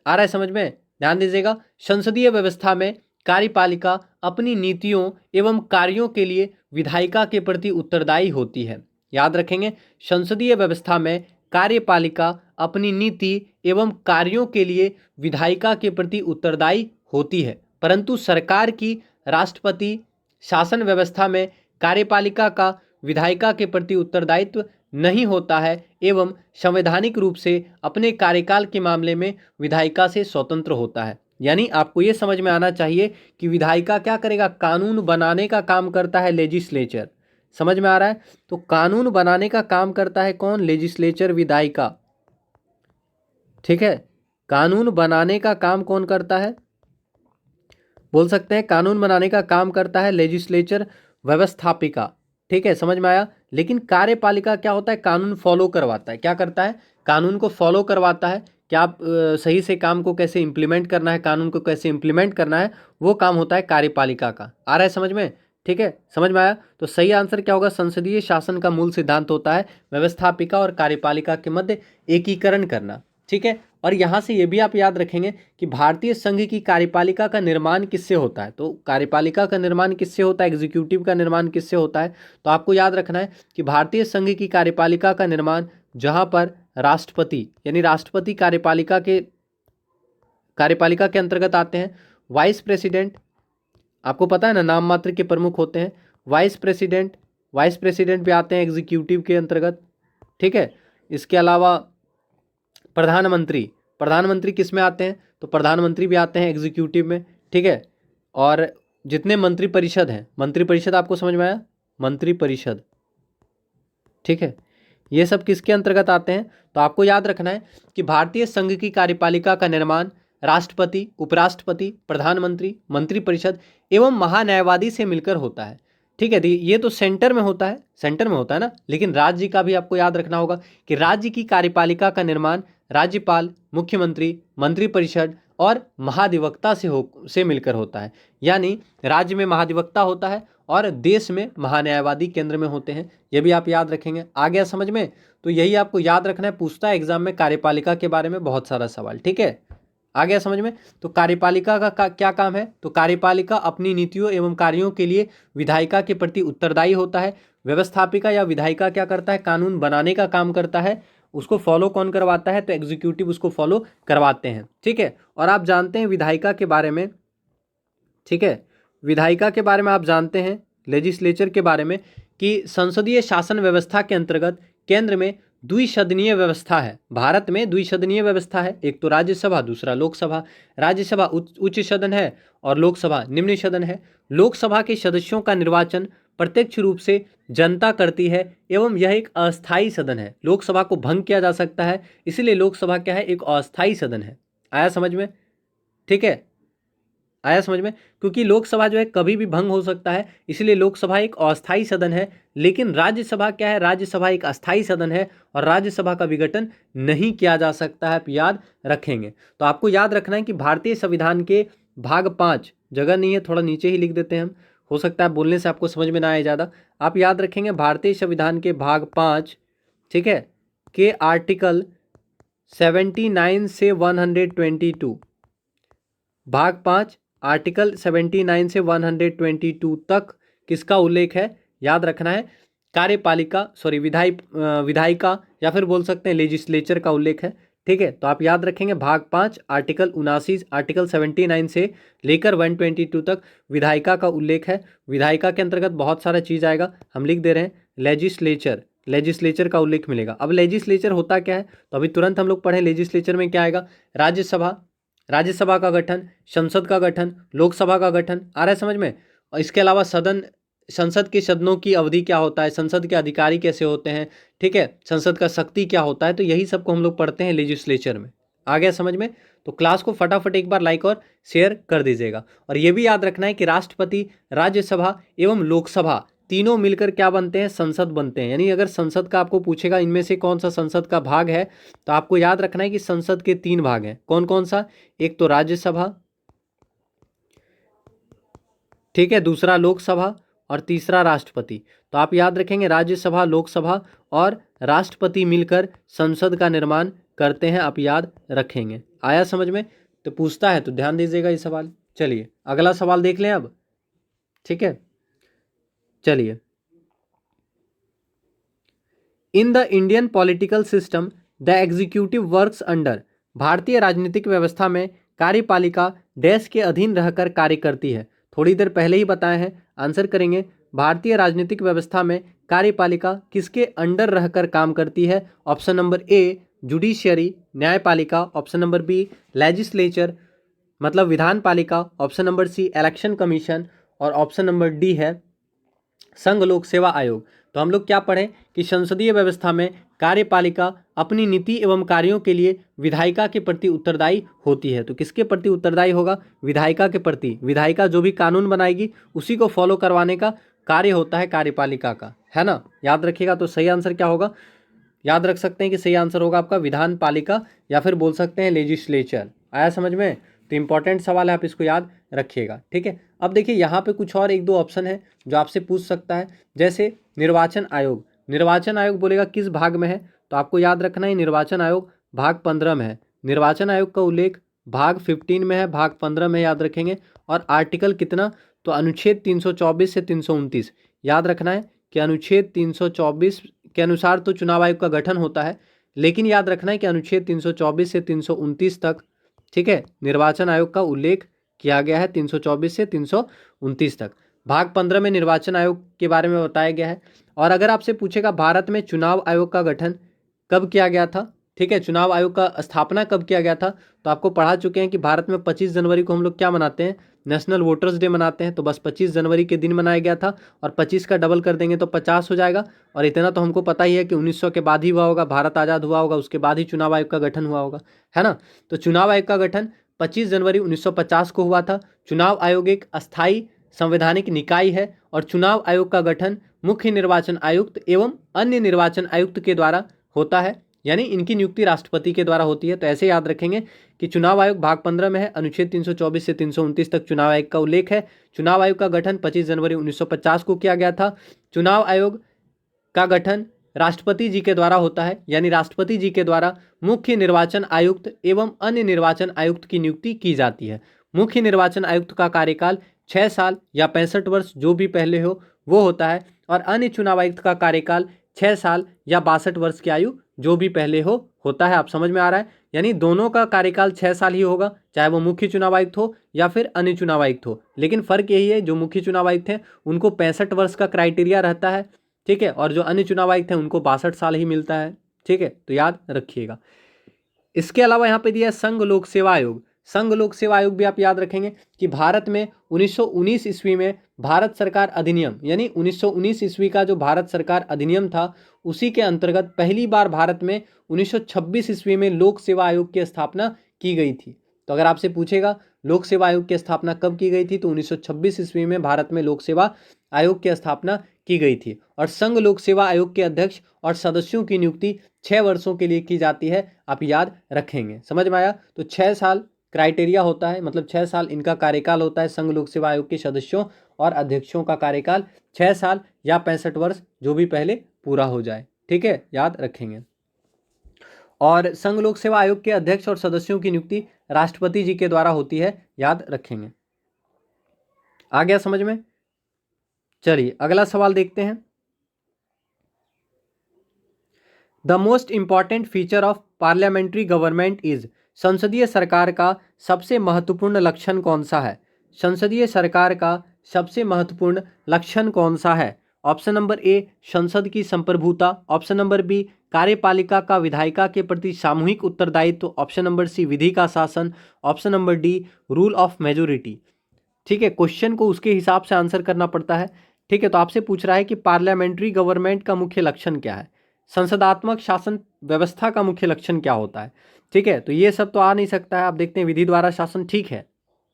आ रहा है समझ में? ध्यान दीजिएगा, संसदीय व्यवस्था में कार्यपालिका अपनी नीतियों एवं कार्यों के लिए विधायिका के प्रति उत्तरदायी होती है। याद रखेंगे, संसदीय व्यवस्था में कार्यपालिका अपनी नीति एवं कार्यों के लिए विधायिका के प्रति उत्तरदायी होती है, परंतु सरकार की राष्ट्रपति शासन व्यवस्था में कार्यपालिका का विधायिका के प्रति उत्तरदायित्व नहीं होता है एवं संवैधानिक रूप से अपने कार्यकाल के मामले में विधायिका से स्वतंत्र होता है। यानी आपको ये समझ में आना चाहिए कि विधायिका क्या करेगा? कानून बनाने का काम करता है लेजिस्लेचर। समझ में आ रहा है? तो कानून बनाने का काम करता है कौन? लेजिस्लेचर, विधायिका। ठीक है, कानून बनाने का काम कौन करता है? बोल सकते हैं कानून बनाने का काम करता है लेजिस्लेचर, व्यवस्थापिका। ठीक है, समझ में आया? लेकिन कार्यपालिका क्या होता है? कानून फॉलो करवाता है। क्या करता है? कानून को फॉलो करवाता है। क्या आप सही से काम को कैसे इम्प्लीमेंट करना है, कानून को कैसे इम्प्लीमेंट करना है, वो काम होता है कार्यपालिका का। आ रहा है समझ में? ठीक है, समझ में आया? तो सही आंसर क्या होगा? संसदीय शासन का मूल सिद्धांत होता है व्यवस्थापिका और कार्यपालिका के मध्य एकीकरण करना। ठीक है, और यहाँ से ये भी आप याद रखेंगे कि भारतीय संघ की कार्यपालिका का निर्माण किससे होता है? तो कार्यपालिका का निर्माण किससे होता है? एग्जीक्यूटिव का निर्माण किससे होता है? तो आपको याद रखना है कि भारतीय संघ की कार्यपालिका का निर्माण जहाँ पर राष्ट्रपति यानी राष्ट्रपति कार्यपालिका के अंतर्गत आते हैं। वाइस प्रेसिडेंट, आपको पता है ना, नाम मात्र के प्रमुख होते हैं। वाइस प्रेसिडेंट भी आते हैं एग्जीक्यूटिव के अंतर्गत। ठीक है, इसके अलावा प्रधानमंत्री किस में आते हैं? तो प्रधानमंत्री भी आते हैं एग्जीक्यूटिव में। ठीक है, और जितने मंत्रिपरिषद हैं, मंत्रिपरिषद आपको समझ में आया? मंत्रिपरिषद, ठीक है, ये सब किसके अंतर्गत आते हैं? तो आपको याद रखना है कि भारतीय संघ की कार्यपालिका का निर्माण राष्ट्रपति, उपराष्ट्रपति, प्रधानमंत्री, मंत्रिपरिषद एवं महान्यायवादी से मिलकर होता है। ठीक है, ये तो सेंटर में होता है ना। लेकिन राज्य का भी आपको याद रखना होगा कि राज्य की कार्यपालिका का निर्माण राज्यपाल, मुख्यमंत्री, मंत्रिपरिषद और महाधिवक्ता से मिलकर होता है। यानी राज्य में महाधिवक्ता होता है और देश में महान्यायवादी केंद्र में होते हैं। ये भी आप याद रखेंगे। आ गया समझ में? तो यही आपको याद रखना है, पूछता है एग्जाम में कार्यपालिका के बारे में बहुत सारा सवाल। ठीक है, आ गया समझ में। तो कार्यपालिका का क्या काम है? तो कार्यपालिका अपनी नीतियों एवं कार्यों के लिए विधायिका के प्रति उत्तरदायी होता है। व्यवस्थापिका या विधायिका क्या करता है? कानून बनाने का काम करता है। उसको फॉलो कौन करवाता है? तो एग्जीक्यूटिव उसको फॉलो करवाते हैं, ठीक है। और आप जानते हैं विधायिका के बारे में, ठीक है, विधायिका के बारे में आप जानते हैं, लेजिस्लेचर के बारे में, कि संसदीय शासन व्यवस्था के अंतर्गत केंद्र में द्विसदनीय व्यवस्था है। भारत में द्विसदनीय व्यवस्था है, एक तो राज्यसभा, दूसरा लोकसभा। राज्यसभा उच्च सदन है और लोकसभा निम्न सदन है। लोकसभा के सदस्यों का निर्वाचन प्रत्यक्ष रूप से जनता करती है एवं यह एक अस्थायी सदन है। लोकसभा को भंग किया जा सकता है, इसलिए लोकसभा क्या है? एक अस्थायी सदन है। आया समझ में? ठीक है, आया समझ में। क्योंकि लोकसभा जो है कभी भी भंग हो सकता है, इसलिए लोकसभा एक अस्थायी सदन है। लेकिन राज्यसभा क्या है? राज्यसभा एक अस्थायी सदन है और राज्यसभा का विघटन नहीं किया जा सकता है, आप याद रखेंगे। तो आपको याद रखना है कि भारतीय संविधान के भाग 5, जगह नहीं है थोड़ा नीचे ही लिख देते हैं हम, हो सकता है बोलने से आपको समझ में ना आए ज़्यादा। आप याद रखेंगे भारतीय संविधान के भाग 5, ठीक है, के आर्टिकल 79 से 122, भाग 5 आर्टिकल 79 से 122 तक किसका उल्लेख है? याद रखना है, कार्यपालिका विधायिका या फिर बोल सकते हैं लेजिस्लेचर का उल्लेख है, ठीक है। तो आप याद रखेंगे भाग 5 आर्टिकल 79, आर्टिकल 79 से लेकर 122 तक विधायिका का उल्लेख है। विधायिका के अंतर्गत बहुत सारा चीज़ आएगा, हम लिख दे रहे हैं लेजिस्लेचर का उल्लेख मिलेगा। अब लेजिस्लेचर होता क्या है? तो अभी तुरंत हम लोग पढ़ें, लेजिस्लेचर में क्या आएगा? राज्यसभा का गठन, संसद का गठन, लोकसभा का गठन, आ रहा है समझ में। और इसके अलावा संसद के सदनों की अवधि क्या होता है, संसद के अधिकारी कैसे होते हैं, ठीक है, संसद का शक्ति क्या होता है, तो यही सबको हम लोग पढ़ते हैं लेजिस्लेचर में। आ गया समझ में। तो क्लास को फटाफट एक बार लाइक और शेयर कर दीजिएगा। और ये भी याद रखना है कि राष्ट्रपति, राज्यसभा एवं लोकसभा तीनों मिलकर क्या बनते हैं? संसद बनते हैं। यानी अगर संसद का आपको पूछेगा इनमें से कौन सा संसद का भाग है, तो आपको याद रखना है कि संसद के 3 भाग हैं। कौन कौन सा? एक तो राज्यसभा, ठीक है, दूसरा लोकसभा और तीसरा राष्ट्रपति। तो आप याद रखेंगे राज्यसभा, लोकसभा और राष्ट्रपति मिलकर संसद का निर्माण करते हैं, आप याद रखेंगे। आया समझ में? तो पूछता है तो ध्यान दीजिएगा ये सवाल। चलिए अगला सवाल देख लें अब, ठीक है। चलिए, in the Indian political system the executive works under, भारतीय राजनीतिक व्यवस्था में कार्यपालिका डैश के अधीन रहकर कार्य करती है। थोड़ी देर पहले ही बताए हैं, आंसर करेंगे। भारतीय राजनीतिक व्यवस्था में कार्यपालिका किसके अंडर रहकर काम करती है? ऑप्शन नंबर ए जुडिशियरी, न्यायपालिका। ऑप्शन नंबर बी लेजिस्लेचर मतलब विधान पालिका। Option number C election commission और ऑप्शन नंबर डी है संघ लोक सेवा आयोग। तो हम लोग क्या पढ़ें कि संसदीय व्यवस्था में कार्यपालिका अपनी नीति एवं कार्यों के लिए विधायिका के प्रति उत्तरदायी होती है। तो किसके प्रति उत्तरदायी होगा? विधायिका के प्रति। विधायिका जो भी कानून बनाएगी उसी को फॉलो करवाने का कार्य होता है कार्यपालिका का, है ना। याद रखिएगा। तो सही आंसर क्या होगा? याद रख सकते हैं कि सही आंसर होगा आपका विधान पालिका या फिर बोल सकते हैं लेजिस्लेचर। आया समझ में? तो इंपॉर्टेंट सवाल है, आप इसको याद रखिएगा, ठीक है। अब देखिए यहाँ पे कुछ और 1-2 ऑप्शन है जो आपसे पूछ सकता है, जैसे निर्वाचन आयोग। निर्वाचन आयोग बोलेगा किस भाग में है? तो आपको याद रखना है निर्वाचन आयोग भाग 15 में है। निर्वाचन आयोग का उल्लेख भाग 15 में है, भाग 15 में याद रखेंगे। और आर्टिकल कितना? तो अनुच्छेद 324 से 329 याद रखना है कि अनुच्छेद 324 के अनुसार तो चुनाव आयोग का गठन होता है, लेकिन याद रखना है कि अनुच्छेद 324 से 329 तक, ठीक है, निर्वाचन आयोग का उल्लेख किया गया है 324 से 329 तक। भाग 15 में निर्वाचन आयोग के बारे में बताया गया है। और अगर आपसे पूछेगा भारत में चुनाव आयोग का गठन कब किया गया था, ठीक है, चुनाव आयोग का स्थापना कब किया गया था, तो आपको पढ़ा चुके हैं कि भारत में 25 जनवरी को हम लोग क्या मनाते हैं? नेशनल वोटर्स डे मनाते हैं। तो बस 25 जनवरी के दिन मनाया गया था और 25 का डबल कर देंगे तो 50 हो जाएगा। और इतना तो हमको पता ही है कि 1900 के बाद ही हुआ होगा, भारत आज़ाद हुआ होगा, उसके बाद ही चुनाव आयोग का गठन हुआ होगा, है ना। तो चुनाव आयोग का गठन 25 जनवरी 1950 को हुआ था। चुनाव आयोग एक अस्थायी संवैधानिक निकाय है और चुनाव आयोग का गठन मुख्य निर्वाचन आयुक्त एवं अन्य निर्वाचन आयुक्त के द्वारा होता है, यानी इनकी नियुक्ति राष्ट्रपति के द्वारा होती है। तो ऐसे याद रखेंगे कि चुनाव आयोग भाग 15 में है, अनुच्छेद 324 से 329 तक चुनाव आयोग का उल्लेख है। चुनाव आयोग का गठन 25 जनवरी 1950 को किया गया था। चुनाव आयोग का गठन राष्ट्रपति जी के द्वारा होता है, यानी राष्ट्रपति जी के द्वारा मुख्य निर्वाचन आयुक्त एवं अन्य निर्वाचन आयुक्त की नियुक्ति की जाती है। मुख्य निर्वाचन आयुक्त का कार्यकाल 6 साल या 65 वर्ष जो भी पहले हो वो होता है, और अन्य चुनाव आयुक्त का कार्यकाल 6 साल या 62 वर्ष की आयु जो भी पहले हो होता है। आप समझ में आ रहा है, यानी दोनों का कार्यकाल 6 साल ही होगा, चाहे वो मुख्य चुनाव आयुक्त हो या फिर अन्य चुनाव आयुक्त हो। लेकिन फर्क यही है, जो मुख्य चुनाव आयुक्त हैं उनको 65 वर्ष का क्राइटेरिया रहता है, ठीक है, और जो अन्य चुनाव आयुक्त हैं उनको 62 साल ही मिलता है, ठीक है, तो याद रखिएगा। इसके अलावा यहाँ पे दिया है संघ लोक सेवा आयोग। संघ लोक सेवा आयोग भी आप याद रखेंगे कि भारत में 1919 ईस्वी में भारत सरकार अधिनियम, यानी 1919 ईस्वी का जो भारत सरकार अधिनियम था उसी के अंतर्गत पहली बार भारत में 1926 ईस्वी में लोक सेवा आयोग की स्थापना की गई थी। तो अगर आपसे पूछेगा लोक सेवा आयोग की स्थापना कब की गई थी, तो 1926 ईस्वी में भारत में लोक सेवा आयोग की स्थापना की गई थी। और संघ लोक सेवा आयोग के अध्यक्ष और सदस्यों की नियुक्ति 6 वर्षों के लिए की जाती है, आप याद रखेंगे। समझ में आया? तो 6 साल क्राइटेरिया होता है, मतलब 6 साल इनका कार्यकाल होता है। संघ लोक सेवा आयोग के सदस्यों और अध्यक्षों का कार्यकाल 6 साल या 65 वर्ष जो भी पहले पूरा हो जाए, ठीक है, याद रखेंगे। और संघ लोक सेवा आयोग के अध्यक्ष और सदस्यों की नियुक्ति राष्ट्रपति जी के द्वारा होती है, याद रखेंगे। आ गया समझ में? चलिए अगला सवाल देखते हैं। The most important feature of parliamentary government is, संसदीय सरकार का सबसे महत्वपूर्ण लक्षण कौन सा है? संसदीय सरकार का सबसे महत्वपूर्ण लक्षण कौन सा है? ऑप्शन नंबर ए संसद की संप्रभुता, ऑप्शन नंबर बी कार्यपालिका का विधायिका के प्रति सामूहिक उत्तरदायित्व, ऑप्शन नंबर सी विधि का शासन, option number D rule of majority. ठीक है, क्वेश्चन को उसके हिसाब से आंसर करना पड़ता है, ठीक है। तो आपसे पूछ रहा है कि पार्लियामेंट्री गवर्नमेंट का मुख्य लक्षण क्या है, संसदात्मक शासन व्यवस्था का मुख्य लक्षण क्या होता है, ठीक है। तो ये सब तो आ नहीं सकता है। आप देखते हैं विधि द्वारा शासन, ठीक है,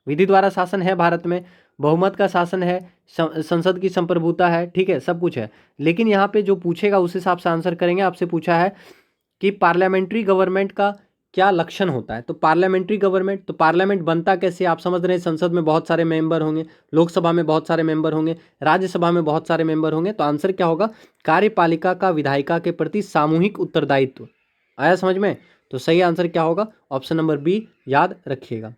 विधि द्वारा शासन है भारत में, बहुमत का शासन है, संसद की संप्रभुता है, ठीक है, सब कुछ है। लेकिन यहाँ पे जो पूछेगा उस हिसाब से आंसर करेंगे। आपसे पूछा है कि पार्लियामेंट्री गवर्नमेंट का क्या लक्षण होता है, तो पार्लियामेंट्री गवर्नमेंट, तो पार्लियामेंट बनता कैसे, आप समझ रहे हैं, संसद में बहुत सारे मेंबर होंगे, लोकसभा में बहुत सारे मेंबर होंगे, राज्यसभा में बहुत सारे मेंबर होंगे। तो आंसर क्या होगा, कार्यपालिका का विधायिका के प्रति सामूहिक उत्तरदायित्व। आया समझ में? तो सही आंसर क्या होगा, ऑप्शन नंबर बी, याद रखिएगा।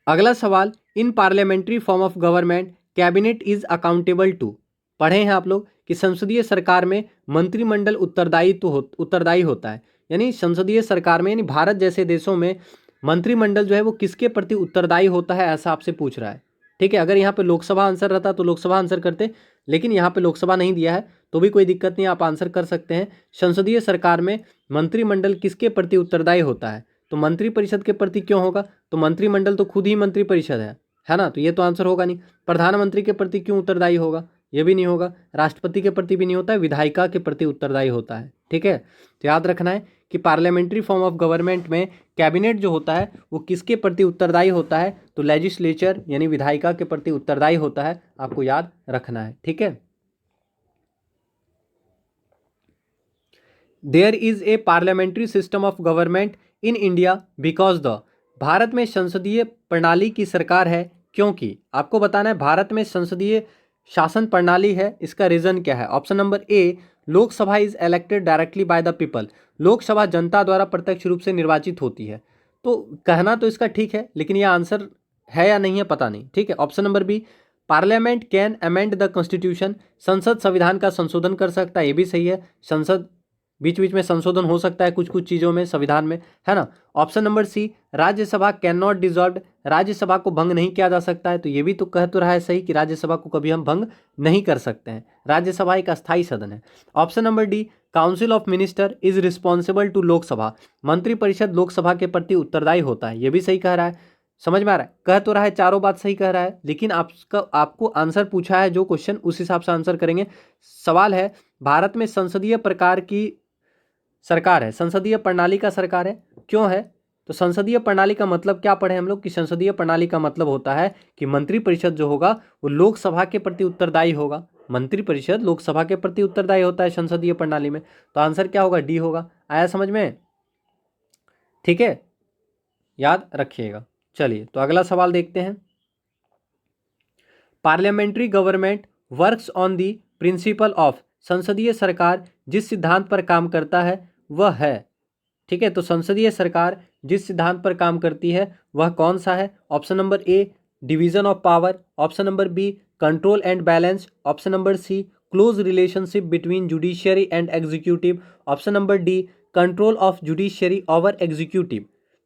अगला सवाल, in parliamentary form of government cabinet is accountable to. पढ़े हैं आप लोग कि संसदीय सरकार में मंत्रिमंडल उत्तरदायी होता है, यानी संसदीय सरकार में, यानी भारत जैसे देशों में मंत्रिमंडल जो है वो किसके प्रति उत्तरदायी होता है, ऐसा आपसे पूछ रहा है, ठीक है। अगर यहाँ पे लोकसभा आंसर रहता तो लोकसभा आंसर करते, लेकिन यहाँ पे लोकसभा नहीं दिया है तो भी कोई दिक्कत नहीं, आप आंसर कर सकते हैं। संसदीय सरकार में मंत्रिमंडल किसके प्रति उत्तरदायी होता है, तो मंत्रिपरिषद के प्रति क्यों होगा, तो मंत्रिमंडल तो खुद ही मंत्रिपरिषद है ना, तो ये तो आंसर होगा नहीं। प्रधानमंत्री के प्रति क्यों उत्तरदायी होगा, ये भी नहीं होगा। राष्ट्रपति के प्रति भी नहीं होता है, विधायिका के प्रति उत्तरदायी होता है, ठीक है। तो याद रखना है कि पार्लियामेंट्री फॉर्म ऑफ गवर्नमेंट में कैबिनेट जो होता है वो किसके प्रति उत्तरदायी होता है, तो लेजिस्लेचर यानी विधायिका के प्रति उत्तरदायी होता है, आपको याद रखना है, ठीक है। There is a parliamentary system of government in India because the, भारत में संसदीय प्रणाली की सरकार है क्योंकि, आपको बताना है भारत में संसदीय शासन प्रणाली है, इसका रीजन क्या है। Option number A Lok Sabha is elected directly by the people, Lok Sabha जनता द्वारा प्रत्यक्ष रूप से निर्वाचित होती है। तो कहना तो इसका ठीक है, लेकिन यह आंसर है या नहीं है पता नहीं, ठीक है। Option number B parliament can amend the constitution, संसद संविधान का संशोधन कर सकता है, ये भी सही है, संसद बीच बीच में संशोधन हो सकता है कुछ कुछ चीज़ों में संविधान में, है ना। Option number C Rajya Sabha can not dissolve, Rajya Sabha को भंग नहीं किया जा सकता है, तो ये भी तो कह तो रहा है सही कि राज्यसभा को कभी हम भंग नहीं कर सकते हैं, राज्यसभा एक अस्थायी सदन है। Option number D council of minister is responsible to Lok Sabha, मंत्रिपरिषद लोकसभा के प्रति उत्तरदायी होता है, ये भी सही कह रहा है। समझ में आ रहा है, कह तो रहा है चारों बात सही कह रहा है, लेकिन आपको आंसर पूछा है जो क्वेश्चन उस हिसाब से आंसर करेंगे। सवाल है भारत में संसदीय प्रकार की सरकार है, संसदीय प्रणाली का सरकार है, क्यों है, तो संसदीय प्रणाली का मतलब क्या पढ़े हम लोग कि संसदीय प्रणाली का मतलब होता है कि मंत्रिपरिषद जो होगा वो लोकसभा के प्रति उत्तरदायी होगा, मंत्रिपरिषद लोकसभा के प्रति उत्तरदायी होता है संसदीय प्रणाली में, तो आंसर क्या होगा, डी होगा। आया समझ में? ठीक है, याद रखिएगा। चलिए तो अगला सवाल देखते हैं। Parliamentary government works on the principle of, संसदीय सरकार जिस सिद्धांत पर काम करता है वह है। ठीक है, तो संसदीय सरकार जिस सिद्धांत पर काम करती है वह कौन सा है? Option number A division of power, option number B control and balance, option number C close relationship between judiciary and executive, option number D control of judiciary over executive.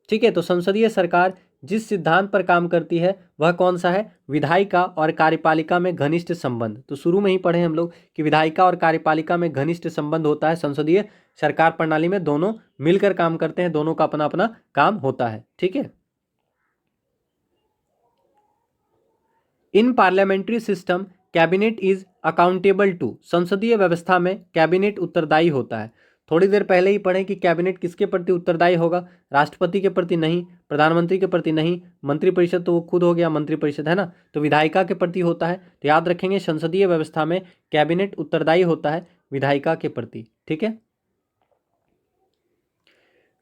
ठीक है, तो संसदीय सरकार जिस सिद्धांत पर काम करती है वह कौन सा है? विधायिका और कार्यपालिका में घनिष्ठ संबंध। तो शुरू में ही पढ़े हम लोग कि विधायिका और कार्यपालिका में घनिष्ठ संबंध होता है। संसदीय सरकार प्रणाली में दोनों मिलकर काम करते हैं, दोनों का अपना अपना काम होता है। ठीक है, in parliamentary system cabinet is accountable to, संसदीय व्यवस्था में कैबिनेट उत्तरदायी होता है। थोड़ी देर पहले ही पढ़े कि कैबिनेट किसके प्रति उत्तरदायी होगा? राष्ट्रपति के प्रति नहीं, प्रधानमंत्री के प्रति नहीं, मंत्रिपरिषद तो वो खुद हो गया मंत्रिपरिषद, है ना, तो विधायिका के प्रति होता है। तो याद रखेंगे संसदीय व्यवस्था में कैबिनेट उत्तरदायी होता है विधायिका के प्रति। ठीक है,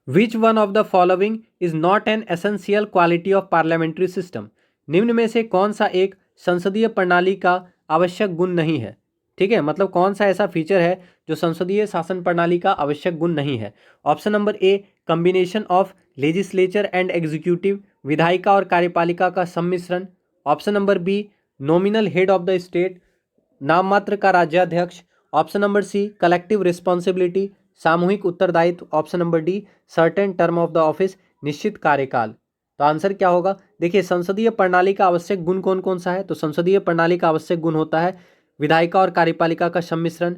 which one of the following is not an essential quality of parliamentary system, निम्न में से कौन सा एक संसदीय प्रणाली का आवश्यक गुण नहीं है? ठीक है, मतलब कौन सा ऐसा फीचर है जो संसदीय शासन प्रणाली का आवश्यक गुण नहीं है? Option number A combination of legislature and executive, विधायिका और कार्यपालिका का सम्मिश्रण, option number B nominal head of the state, नाम मात्र का राज्याध्यक्ष, option number C collective responsibility, सामूहिक उत्तरदायित्व, option number D certain term of the office, निश्चित कार्यकाल। तो आंसर क्या होगा? देखिए संसदीय प्रणाली का आवश्यक गुण कौन कौन सा है? तो संसदीय प्रणाली का आवश्यक गुण होता है विधायिका और कार्यपालिका का सम्मिश्रण,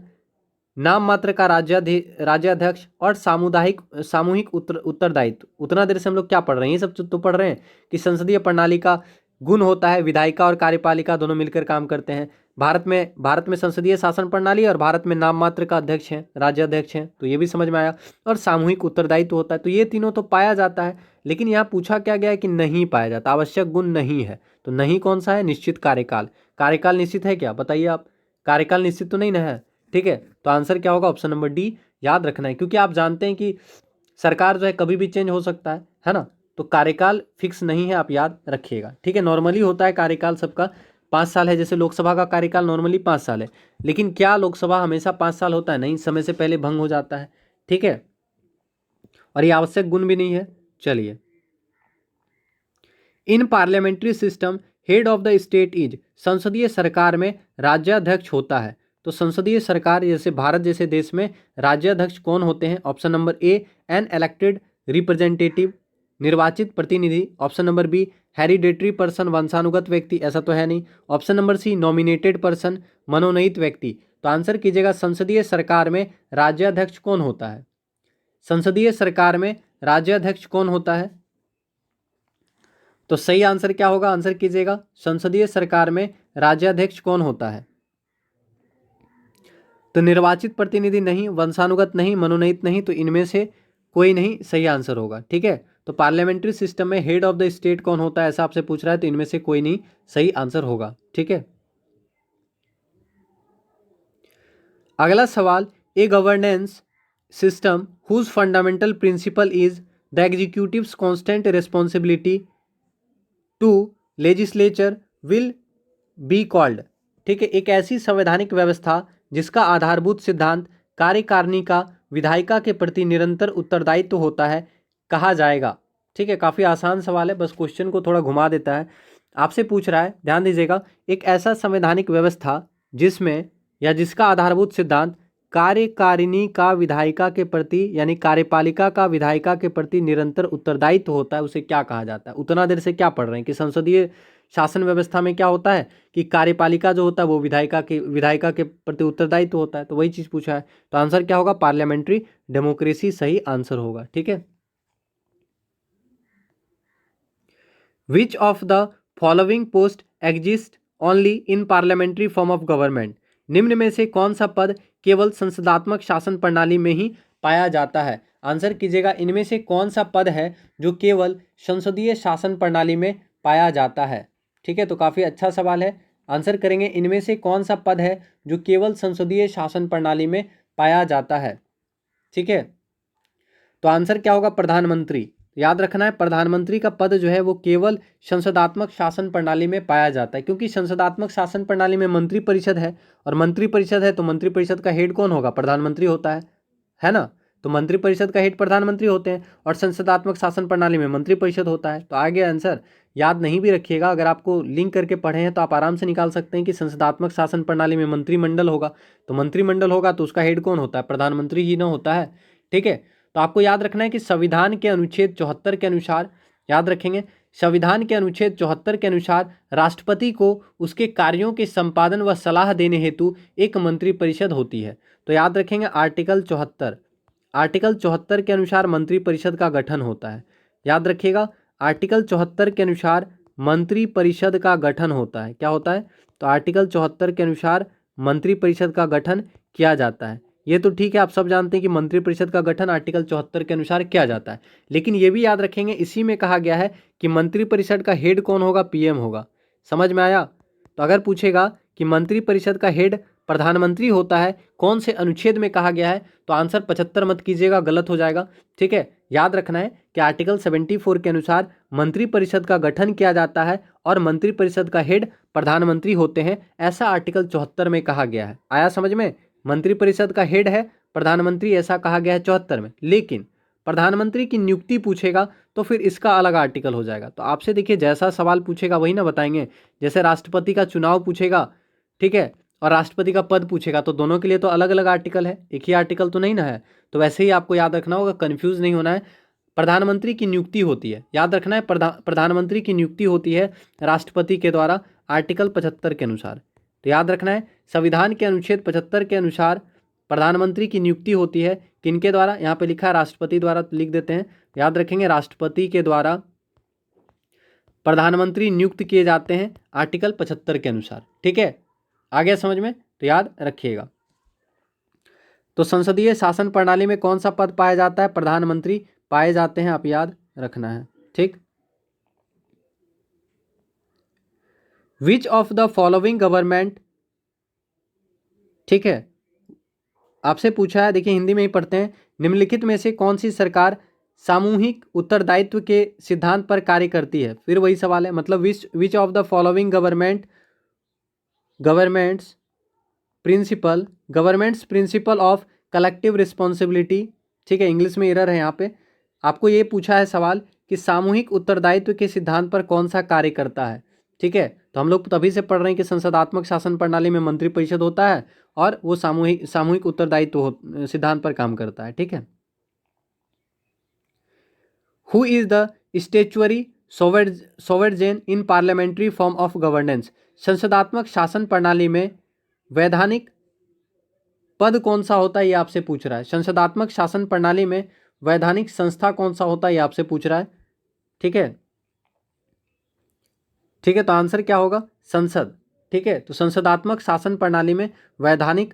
नाम मात्र का राज्याध्यक्ष और सामूहिक उत्तरदायित्व। उतना देर से हम लोग क्या पढ़ रहे हैं? ये सब तो पढ़ रहे हैं कि संसदीय प्रणाली का गुण होता है विधायिका और कार्यपालिका दोनों मिलकर काम करते हैं। भारत में संसदीय शासन प्रणाली और भारत में नाम मात्र का अध्यक्ष हैं, राज्याध्यक्ष हैं, तो ये भी समझ में आया। और सामूहिक उत्तरदायित्व होता है। तो ये तीनों तो पाया जाता है, लेकिन यहाँ पूछा क्या गया है कि नहीं पाया जाता, आवश्यक गुण नहीं है। तो नहीं कौन सा है? निश्चित कार्यकाल। कार्यकाल निश्चित है क्या? बताइए आप, कार्यकाल निश्चित तो नहीं ना है। ठीक है, तो आंसर क्या होगा? ऑप्शन नंबर डी याद रखना है, क्योंकि आप जानते हैं कि सरकार जो है कभी भी चेंज हो सकता है ना, तो कार्यकाल फिक्स नहीं है, आप याद रखिएगा। ठीक है, नॉर्मली होता है कार्यकाल सबका 5 साल है, जैसे लोकसभा का कार्यकाल नॉर्मली 5 साल है, लेकिन क्या लोकसभा हमेशा 5 साल होता है? नहीं, समय से पहले भंग हो जाता है। ठीक है, और ये आवश्यक गुण भी नहीं है। चलिए, इन parliamentary system head of the state is, संसदीय सरकार में राज्याध्यक्ष होता है। तो संसदीय सरकार जैसे भारत जैसे देश में राज्याध्यक्ष कौन होते हैं? Option number A an elected representative, निर्वाचित प्रतिनिधि, option number B hereditary person, वंशानुगत व्यक्ति, ऐसा तो है नहीं, option number C nominated person, मनोनीत व्यक्ति। तो आंसर कीजिएगा संसदीय सरकार में राज्याध्यक्ष कौन होता है? संसदीय सरकार में राज्याध्यक्ष कौन होता है? तो सही आंसर क्या होगा? आंसर कीजिएगा संसदीय सरकार में राज्याध्यक्ष कौन होता है? तो निर्वाचित प्रतिनिधि नहीं, वंशानुगत नहीं, मनोनीत नहीं, तो इनमें से कोई नहीं सही आंसर होगा। ठीक है, तो पार्लियामेंट्री सिस्टम में हेड ऑफ द स्टेट कौन होता है ऐसा आपसे पूछ रहा है, तो इनमें से कोई नहीं सही आंसर होगा। ठीक है, अगला सवाल, a governance system whose fundamental principle is the executive's constant responsibility to legislature will be called. ठीक है, एक ऐसी संवैधानिक व्यवस्था जिसका आधारभूत सिद्धांत कार्यकारिणी का विधायिका के प्रति निरंतर उत्तरदायित्व होता है, कहा जाएगा। ठीक है, काफ़ी आसान सवाल है, बस क्वेश्चन को थोड़ा घुमा देता है। आपसे पूछ रहा है, ध्यान दीजिएगा, एक ऐसा संवैधानिक व्यवस्था जिसमें या जिसका आधारभूत सिद्धांत कार्यकारिणी का विधायिका के प्रति यानी कार्यपालिका का विधायिका के प्रति निरंतर उत्तरदायित्व होता है, उसे क्या कहा जाता है? उतना देर से क्या पढ़ रहे हैं कि संसदीय शासन व्यवस्था में क्या होता है कि कार्यपालिका जो होता है वो विधायिका के प्रति उत्तरदायित्व होता है, तो वही चीज़ पूछा है। तो आंसर क्या होगा? पार्लियामेंट्री डेमोक्रेसी सही आंसर होगा। ठीक है, विच of the following post exist only in parliamentary form of government, निम्न में से कौन सा पद केवल संसदात्मक शासन प्रणाली में ही पाया जाता है? आंसर कीजिएगा, इनमें से कौन सा पद है जो केवल संसदीय शासन प्रणाली में पाया जाता है? ठीक है, तो काफ़ी अच्छा सवाल है। आंसर करेंगे, इनमें से कौन सा पद है जो केवल संसदीय शासन प्रणाली में पाया जाता है? ठीक है, तो आंसर क्या होगा? प्रधानमंत्री। याद रखना है प्रधानमंत्री का पद जो है वो केवल संसदात्मक शासन प्रणाली में पाया जाता है, क्योंकि संसदात्मक शासन प्रणाली में मंत्रिपरिषद है, और मंत्रिपरिषद है तो मंत्रिपरिषद का हेड कौन होगा? प्रधानमंत्री होता है ना। तो मंत्रिपरिषद का हेड प्रधानमंत्री होते हैं और संसदात्मक शासन प्रणाली में मंत्रिपरिषद होता है। तो आगे आंसर याद नहीं भी रखिएगा, अगर आपको लिंक करके पढ़े हैं तो आप आराम से निकाल सकते हैं कि संसदात्मक शासन प्रणाली में मंत्रिमंडल होगा, तो मंत्रिमंडल होगा तो उसका हेड कौन होता है? प्रधानमंत्री ही ना होता है। ठीक है, तो आपको याद रखना है कि संविधान के अनुच्छेद 74 के अनुसार, याद रखेंगे, संविधान के अनुच्छेद 74 के अनुसार राष्ट्रपति को उसके कार्यों के संपादन व सलाह देने हेतु एक मंत्रिपरिषद होती है। तो याद रखेंगे आर्टिकल 74 के अनुसार मंत्रिपरिषद का गठन होता है। याद रखिएगा आर्टिकल 74 के अनुसार मंत्रिपरिषद का गठन होता है। क्या होता है? तो आर्टिकल 74 के अनुसार मंत्रिपरिषद का गठन किया जाता है। ये तो ठीक है, आप सब जानते हैं कि मंत्रिपरिषद का गठन आर्टिकल 74 के अनुसार किया जाता है, लेकिन ये भी याद रखेंगे इसी में कहा गया है कि मंत्रिपरिषद का हेड कौन होगा? पीएम होगा। समझ में आया? तो अगर पूछेगा कि मंत्रिपरिषद का हेड प्रधानमंत्री होता है, कौन से अनुच्छेद में कहा गया है, तो आंसर 75 मत कीजिएगा, गलत हो जाएगा। ठीक है, याद रखना है कि आर्टिकल 74 के अनुसार मंत्रिपरिषद का गठन किया जाता है और मंत्रिपरिषद का हेड प्रधानमंत्री होते हैं, ऐसा आर्टिकल 74 में कहा गया है। आया समझ में? मंत्रिपरिषद का हेड है प्रधानमंत्री, ऐसा कहा गया है 74 में। लेकिन प्रधानमंत्री की नियुक्ति पूछेगा तो फिर इसका अलग आर्टिकल हो जाएगा। तो आपसे देखिए जैसा सवाल पूछेगा वही ना बताएंगे। जैसे राष्ट्रपति का चुनाव पूछेगा, ठीक है, और राष्ट्रपति का पद पूछेगा, तो दोनों के लिए तो अलग अलग आर्टिकल है, एक ही आर्टिकल तो नहीं ना है। तो वैसे ही आपको याद रखना होगा, कंफ्यूज नहीं होना है। प्रधानमंत्री की नियुक्ति होती है, याद रखना है प्रधानमंत्री की नियुक्ति होती है राष्ट्रपति के द्वारा आर्टिकल 75 के अनुसार। तो याद रखना है संविधान के अनुच्छेद 75 के अनुसार प्रधानमंत्री की नियुक्ति होती है किनके द्वारा? यहाँ पे लिखा है राष्ट्रपति द्वारा, तो लिख देते हैं, याद रखेंगे राष्ट्रपति के द्वारा प्रधानमंत्री नियुक्त किए जाते हैं आर्टिकल 75 के अनुसार। ठीक है, आ गया समझ में? तो याद रखिएगा। तो संसदीय शासन प्रणाली में कौन सा पद पाया जाता है? प्रधानमंत्री पाए जाते हैं, आप याद रखना है। ठीक, विच ऑफ द फॉलोइंग गवर्नमेंट, ठीक है, आपसे पूछा है, देखिए हिंदी में ही पढ़ते हैं, निम्नलिखित में से कौन सी सरकार सामूहिक उत्तरदायित्व के सिद्धांत पर कार्य करती है? फिर वही सवाल है, मतलब विच of the following governments principle of collective responsibility, ठीक है, इंग्लिश में एरर है यहाँ पे, आपको ये पूछा है सवाल कि सामूहिक उत्तरदायित्व के सिद्धांत पर कौन सा कार्य करता है। ठीक है, तो हम लोग तभी से पढ़ रहे हैं कि संसदात्मक शासन प्रणाली में मंत्रिपरिषद होता है और वो सामूहिक उत्तरदायित्व सिद्धांत पर काम करता है। ठीक है, who is the statutory sovereign in parliamentary form of governance, संसदात्मक शासन प्रणाली में वैधानिक पद कौन सा होता है, ये आपसे पूछ रहा है। संसदात्मक शासन प्रणाली में वैधानिक संस्था कौन सा होता है, ये आपसे पूछ रहा है। ठीक है, ठीक है, तो आंसर क्या होगा? संसद। ठीक है, तो संसदात्मक शासन प्रणाली में वैधानिक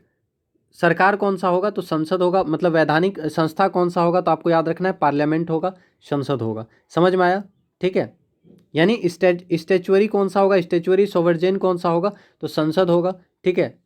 सरकार कौन सा होगा? तो संसद होगा, मतलब वैधानिक संस्था कौन सा होगा? तो आपको याद रखना है पार्लियामेंट होगा, संसद होगा। समझ में आया? ठीक है, यानी स्टेचुअरी कौन सा होगा? स्टेचुअरी सोवरेन कौन सा होगा? तो संसद होगा। ठीक है,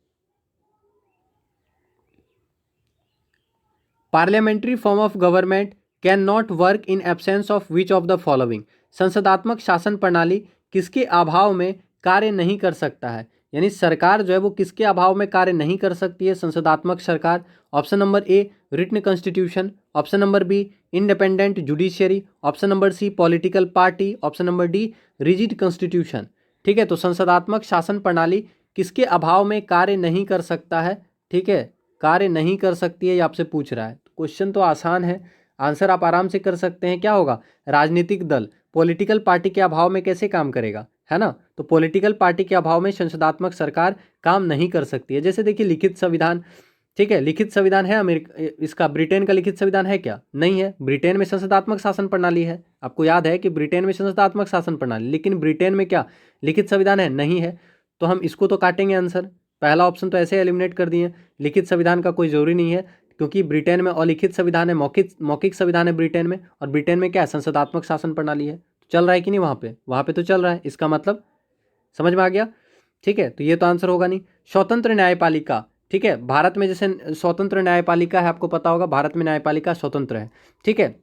parliamentary form of government can not work in absence of which of the following, संसदात्मक शासन प्रणाली किसके अभाव में कार्य नहीं कर सकता है? यानी सरकार जो है वो किसके अभाव में कार्य नहीं कर सकती है? संसदात्मक सरकार। Option number A written constitution, option number B independent judiciary, option number C political party, option number D rigid constitution. ठीक है, तो संसदात्मक शासन प्रणाली किसके अभाव में कार्य नहीं कर सकता है? ठीक है, कार्य नहीं कर सकती है, ये आपसे पूछ रहा है। क्वेश्चन तो आसान है, आंसर आप आराम से कर सकते हैं। क्या होगा? राजनीतिक दल, पॉलिटिकल पार्टी के अभाव में कैसे काम करेगा, है ना? तो पॉलिटिकल पार्टी के अभाव में संसदात्मक सरकार काम नहीं कर सकती है। जैसे देखिए लिखित संविधान, ठीक है, लिखित संविधान है अमेरिका, इसका ब्रिटेन का लिखित संविधान है क्या? नहीं है। ब्रिटेन में संसदात्मक शासन प्रणाली है, आपको याद है कि ब्रिटेन में संसदात्मक शासन प्रणाली, लेकिन ब्रिटेन में क्या लिखित संविधान है? नहीं है। तो हम इसको तो काटेंगे आंसर, पहला ऑप्शन तो ऐसे एलिमिनेट कर दिए। लिखित संविधान का कोई जरूरी नहीं है, क्योंकि ब्रिटेन में अलिखित संविधान है, मौखिक संविधान है ब्रिटेन में, और ब्रिटेन में क्या है? संसदात्मक शासन प्रणाली है। तो चल रहा है कि नहीं वहाँ पे तो चल रहा है, इसका मतलब समझ में आ गया? ठीक है, तो ये तो आंसर होगा नहीं। स्वतंत्र न्यायपालिका, ठीक है, भारत में जैसे स्वतंत्र न्यायपालिका है, आपको पता होगा भारत में न्यायपालिका स्वतंत्र है। ठीक है,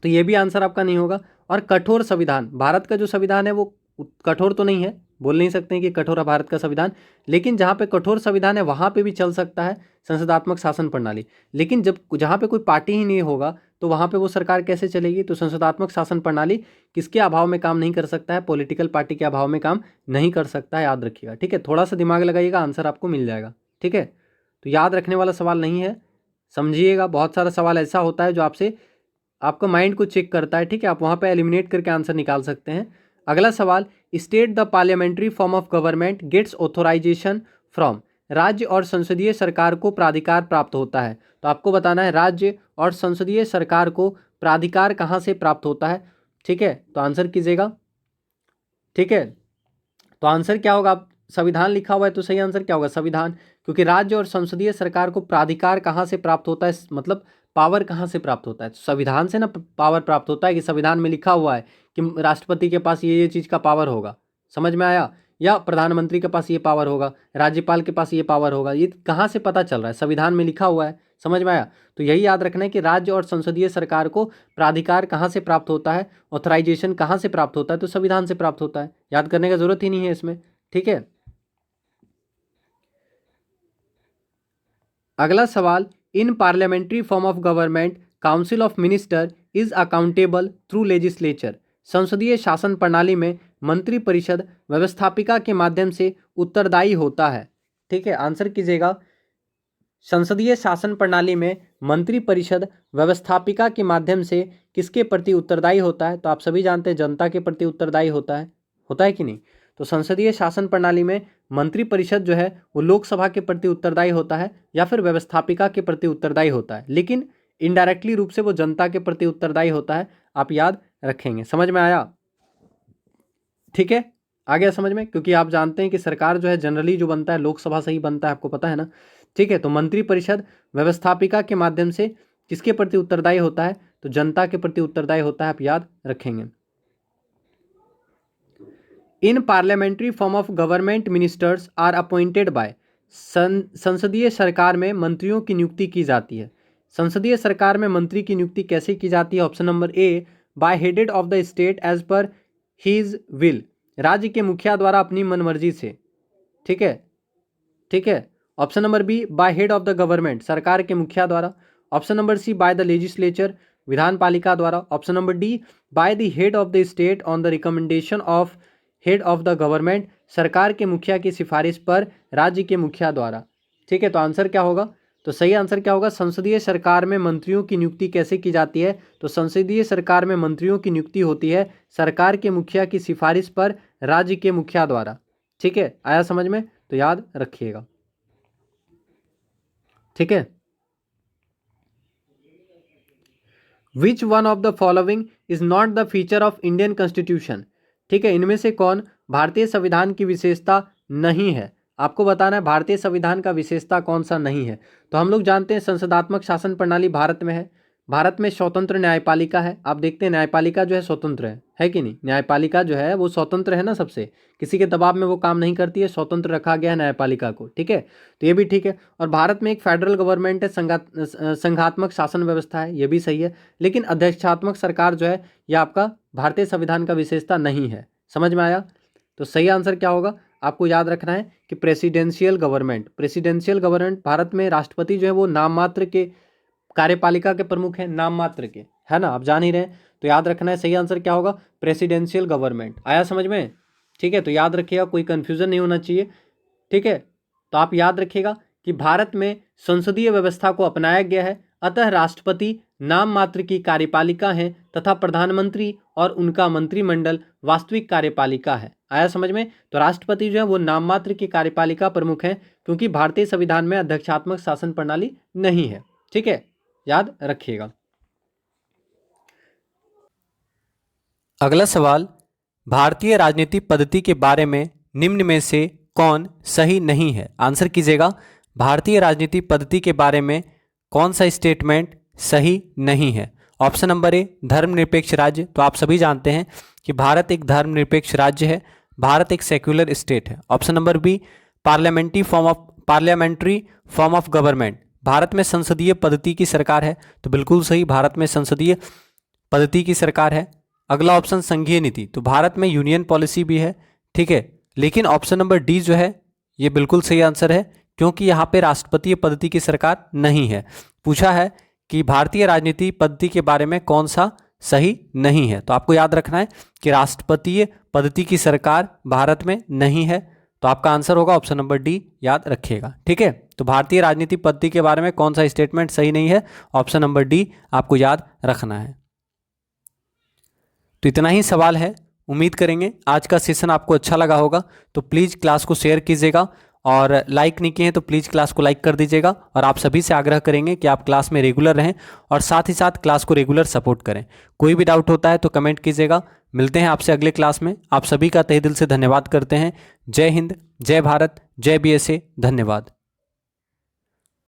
तो ये भी आंसर आपका नहीं होगा। और कठोर संविधान, भारत का जो संविधान है वो कठोर तो नहीं है, बोल नहीं सकते हैं कि कठोर है भारत का संविधान, लेकिन जहाँ पे कठोर संविधान है वहाँ पे भी चल सकता है संसदात्मक शासन प्रणाली। लेकिन जब जहाँ पे कोई पार्टी ही नहीं होगा तो वहाँ पे वो सरकार कैसे चलेगी? तो संसदात्मक शासन प्रणाली किसके अभाव में काम नहीं कर सकता है? पॉलिटिकल पार्टी के अभाव में काम नहीं कर सकता है, याद रखिएगा। ठीक है, थोड़ा सा दिमाग लगाइएगा, आंसर आपको मिल जाएगा। ठीक है, तो याद रखने वाला सवाल नहीं है, समझिएगा। बहुत सारा सवाल ऐसा होता है जो आपसे आपका माइंड को चेक करता है। ठीक है, आप वहाँ पे एलिमिनेट करके आंसर निकाल सकते हैं। अगला सवाल, state the parliamentary form of government gets authorization from. राज्य और संसदीय सरकार को प्राधिकार प्राप्त होता है। तो आपको बताना है राज्य और संसदीय सरकार को प्राधिकार कहाँ से प्राप्त होता है। ठीक है, तो आंसर कीजिएगा। ठीक है, तो आंसर क्या होगा? संविधान लिखा हुआ है तो सही आंसर क्या होगा? संविधान, क्योंकि राज्य और संसदीय सरकार को प्राधिकार कहाँ से प्राप्त होता है, मतलब पावर कहाँ से प्राप्त होता है? तो संविधान से ना पावर प्राप्त होता है, कि संविधान में लिखा हुआ है कि राष्ट्रपति के पास ये चीज़ का पावर होगा, समझ में आया? या प्रधानमंत्री के पास ये पावर होगा, राज्यपाल के पास ये पावर होगा, ये कहाँ से पता चल रहा है? संविधान में लिखा हुआ है, समझ में आया? तो यही याद रखना है कि राज्य और संसदीय सरकार को प्राधिकार कहाँ से प्राप्त होता है, ऑथराइजेशन कहाँ से प्राप्त होता है? तो संविधान से प्राप्त होता है, याद करने का जरूरत ही नहीं है इसमें। ठीक है, अगला सवाल, in parliamentary form of government council of minister is accountable through legislature. संसदीय शासन प्रणाली में मंत्री परिषद व्यवस्थापिका के माध्यम से उत्तरदायी होता है। ठीक है, आंसर कीजिएगा। संसदीय शासन प्रणाली में मंत्री परिषद व्यवस्थापिका के माध्यम से किसके प्रति उत्तरदायी होता है? तो आप सभी जानते हैं जनता के प्रति उत्तरदायी होता है कि नहीं? तो संसदीय शासन प्रणाली में मंत्री परिषद जो है वो लोकसभा के प्रति उत्तरदायी होता है या फिर व्यवस्थापिका के प्रति उत्तरदायी होता है, लेकिन इनडायरेक्टली रूप से वो जनता के प्रति उत्तरदायी होता है। आप याद रखेंगे, समझ में आया? ठीक है, आ गया समझ में? क्योंकि आप जानते हैं कि सरकार जो है जनरली जो बनता है लोकसभा से ही बनता है, आपको पता है ना। ठीक है, तो मंत्री परिषद व्यवस्थापिका के माध्यम से किसके प्रति उत्तरदायी होता है? तो जनता के प्रति उत्तरदायी होता है, आप याद रखेंगे। In parliamentary form of government ministers are appointed by. संसदीय सरकार में मंत्रियों की नियुक्ति की जाती है। संसदीय सरकार में मंत्री की नियुक्ति कैसे की जाती है? Option number A, by headed of the state as per his will, राज्य के मुखिया द्वारा अपनी मनमर्जी से। ठीक है, ठीक है। Option number B, by head of the government, सरकार के मुखिया द्वारा। Option number C, by the legislature, विधान पालिका द्वारा। Option number D, by the head of the state on the recommendation of head of the government, सरकार के मुखिया की सिफारिश पर राज्य के मुखिया द्वारा। ठीक है, तो आंसर क्या होगा? तो सही आंसर क्या होगा? संसदीय सरकार में मंत्रियों की नियुक्ति कैसे की जाती है? तो संसदीय सरकार में मंत्रियों की नियुक्ति होती है सरकार के मुखिया की सिफारिश पर राज्य के मुखिया द्वारा। ठीक है, आया समझ में? तो याद रखिएगा। ठीक है, which one of the following is not the feature of Indian constitution. ठीक है, इनमें से कौन भारतीय संविधान की विशेषता नहीं है? आपको बताना है भारतीय संविधान का विशेषता कौन सा नहीं है। तो हम लोग जानते हैं संसदात्मक शासन प्रणाली भारत में है, भारत में स्वतंत्र न्यायपालिका है। आप देखते हैं न्यायपालिका जो है स्वतंत्र है कि नहीं? न्यायपालिका जो है वो स्वतंत्र है ना, सबसे, किसी के दबाव में वो काम नहीं करती है, स्वतंत्र रखा गया है न्यायपालिका को। ठीक है, तो ये भी ठीक है। और भारत में एक फेडरल गवर्नमेंट है, संघात्मक शासन व्यवस्था है, ये भी सही है। लेकिन अध्यक्षात्मक सरकार जो है यह आपका भारतीय संविधान का विशेषता नहीं है। समझ में आया? तो सही आंसर क्या होगा? आपको याद रखना है कि presidential government, presidential government, Bharat में राष्ट्रपति जो है वो नाम मात्र के कार्यपालिका के प्रमुख हैं, नाम मात्र के, है ना, आप जान ही रहे हैं। तो याद रखना है, सही आंसर क्या होगा? Presidential government. आया समझ में? ठीक है, तो याद रखिएगा, कोई कंफ्यूजन नहीं होना चाहिए। ठीक है, तो आप याद रखिएगा कि भारत में संसदीय व्यवस्था को अपनाया गया है, अतः राष्ट्रपति नाम मात्र की कार्यपालिका है तथा प्रधानमंत्री और उनका मंत्रिमंडल वास्तविक कार्यपालिका है। आया समझ में? तो राष्ट्रपति जो है वो नाम मात्र की कार्यपालिका प्रमुख है, क्योंकि भारतीय संविधान में अध्यक्षात्मक शासन प्रणाली नहीं है। ठीक है, याद रखिएगा। अगला सवाल, भारतीय राजनीति पद्धति के बारे में निम्न में से कौन सही नहीं है? आंसर कीजिएगा। भारतीय राजनीति पद्धति के बारे में कौन सा स्टेटमेंट सही नहीं है? ऑप्शन नंबर ए, धर्मनिरपेक्ष राज्य। तो आप सभी जानते हैं कि भारत एक धर्मनिरपेक्ष राज्य है, भारत एक सेक्युलर स्टेट है। Option number B, parliamentary form of government, Bharat में संसदीय पद्धति की सरकार है। तो बिल्कुल सही, भारत में संसदीय पद्धति की सरकार है। अगला ऑप्शन संघीय नीति, तो भारत में यूनियन पॉलिसी भी है, ठीक है। लेकिन ऑप्शन नंबर डी जो है ये बिल्कुल सही आंसर है, क्योंकि यहाँ पे राष्ट्रपतीय पद्धति की सरकार नहीं है। पूछा है कि भारतीय राजनीति पद्धति के बारे में कौन सा सही नहीं है, तो आपको याद रखना है कि राष्ट्रपतीय पद्धति की सरकार भारत में नहीं है, तो आपका आंसर होगा ऑप्शन नंबर डी, याद रखिएगा, ठीक है। तो भारतीय राजनीति पद्धति के बारे में कौन सा स्टेटमेंट सही नहीं है, ऑप्शन नंबर डी आपको याद रखना है। तो इतना ही सवाल है। उम्मीद करेंगे आज का सेशन आपको अच्छा लगा होगा, तो प्लीज़ क्लास को शेयर कीजिएगा और लाइक नहीं किए हैं तो प्लीज़ क्लास को लाइक कर दीजिएगा। और आप सभी से आग्रह करेंगे कि आप क्लास में रेगुलर रहें और साथ ही साथ क्लास को रेगुलर सपोर्ट करें। कोई भी डाउट होता है तो कमेंट कीजिएगा। मिलते हैं आपसे अगले क्लास में। आप सभी का तहे दिल से धन्यवाद करते हैं। जय हिंद, जय भारत, जय BSA, धन्यवाद।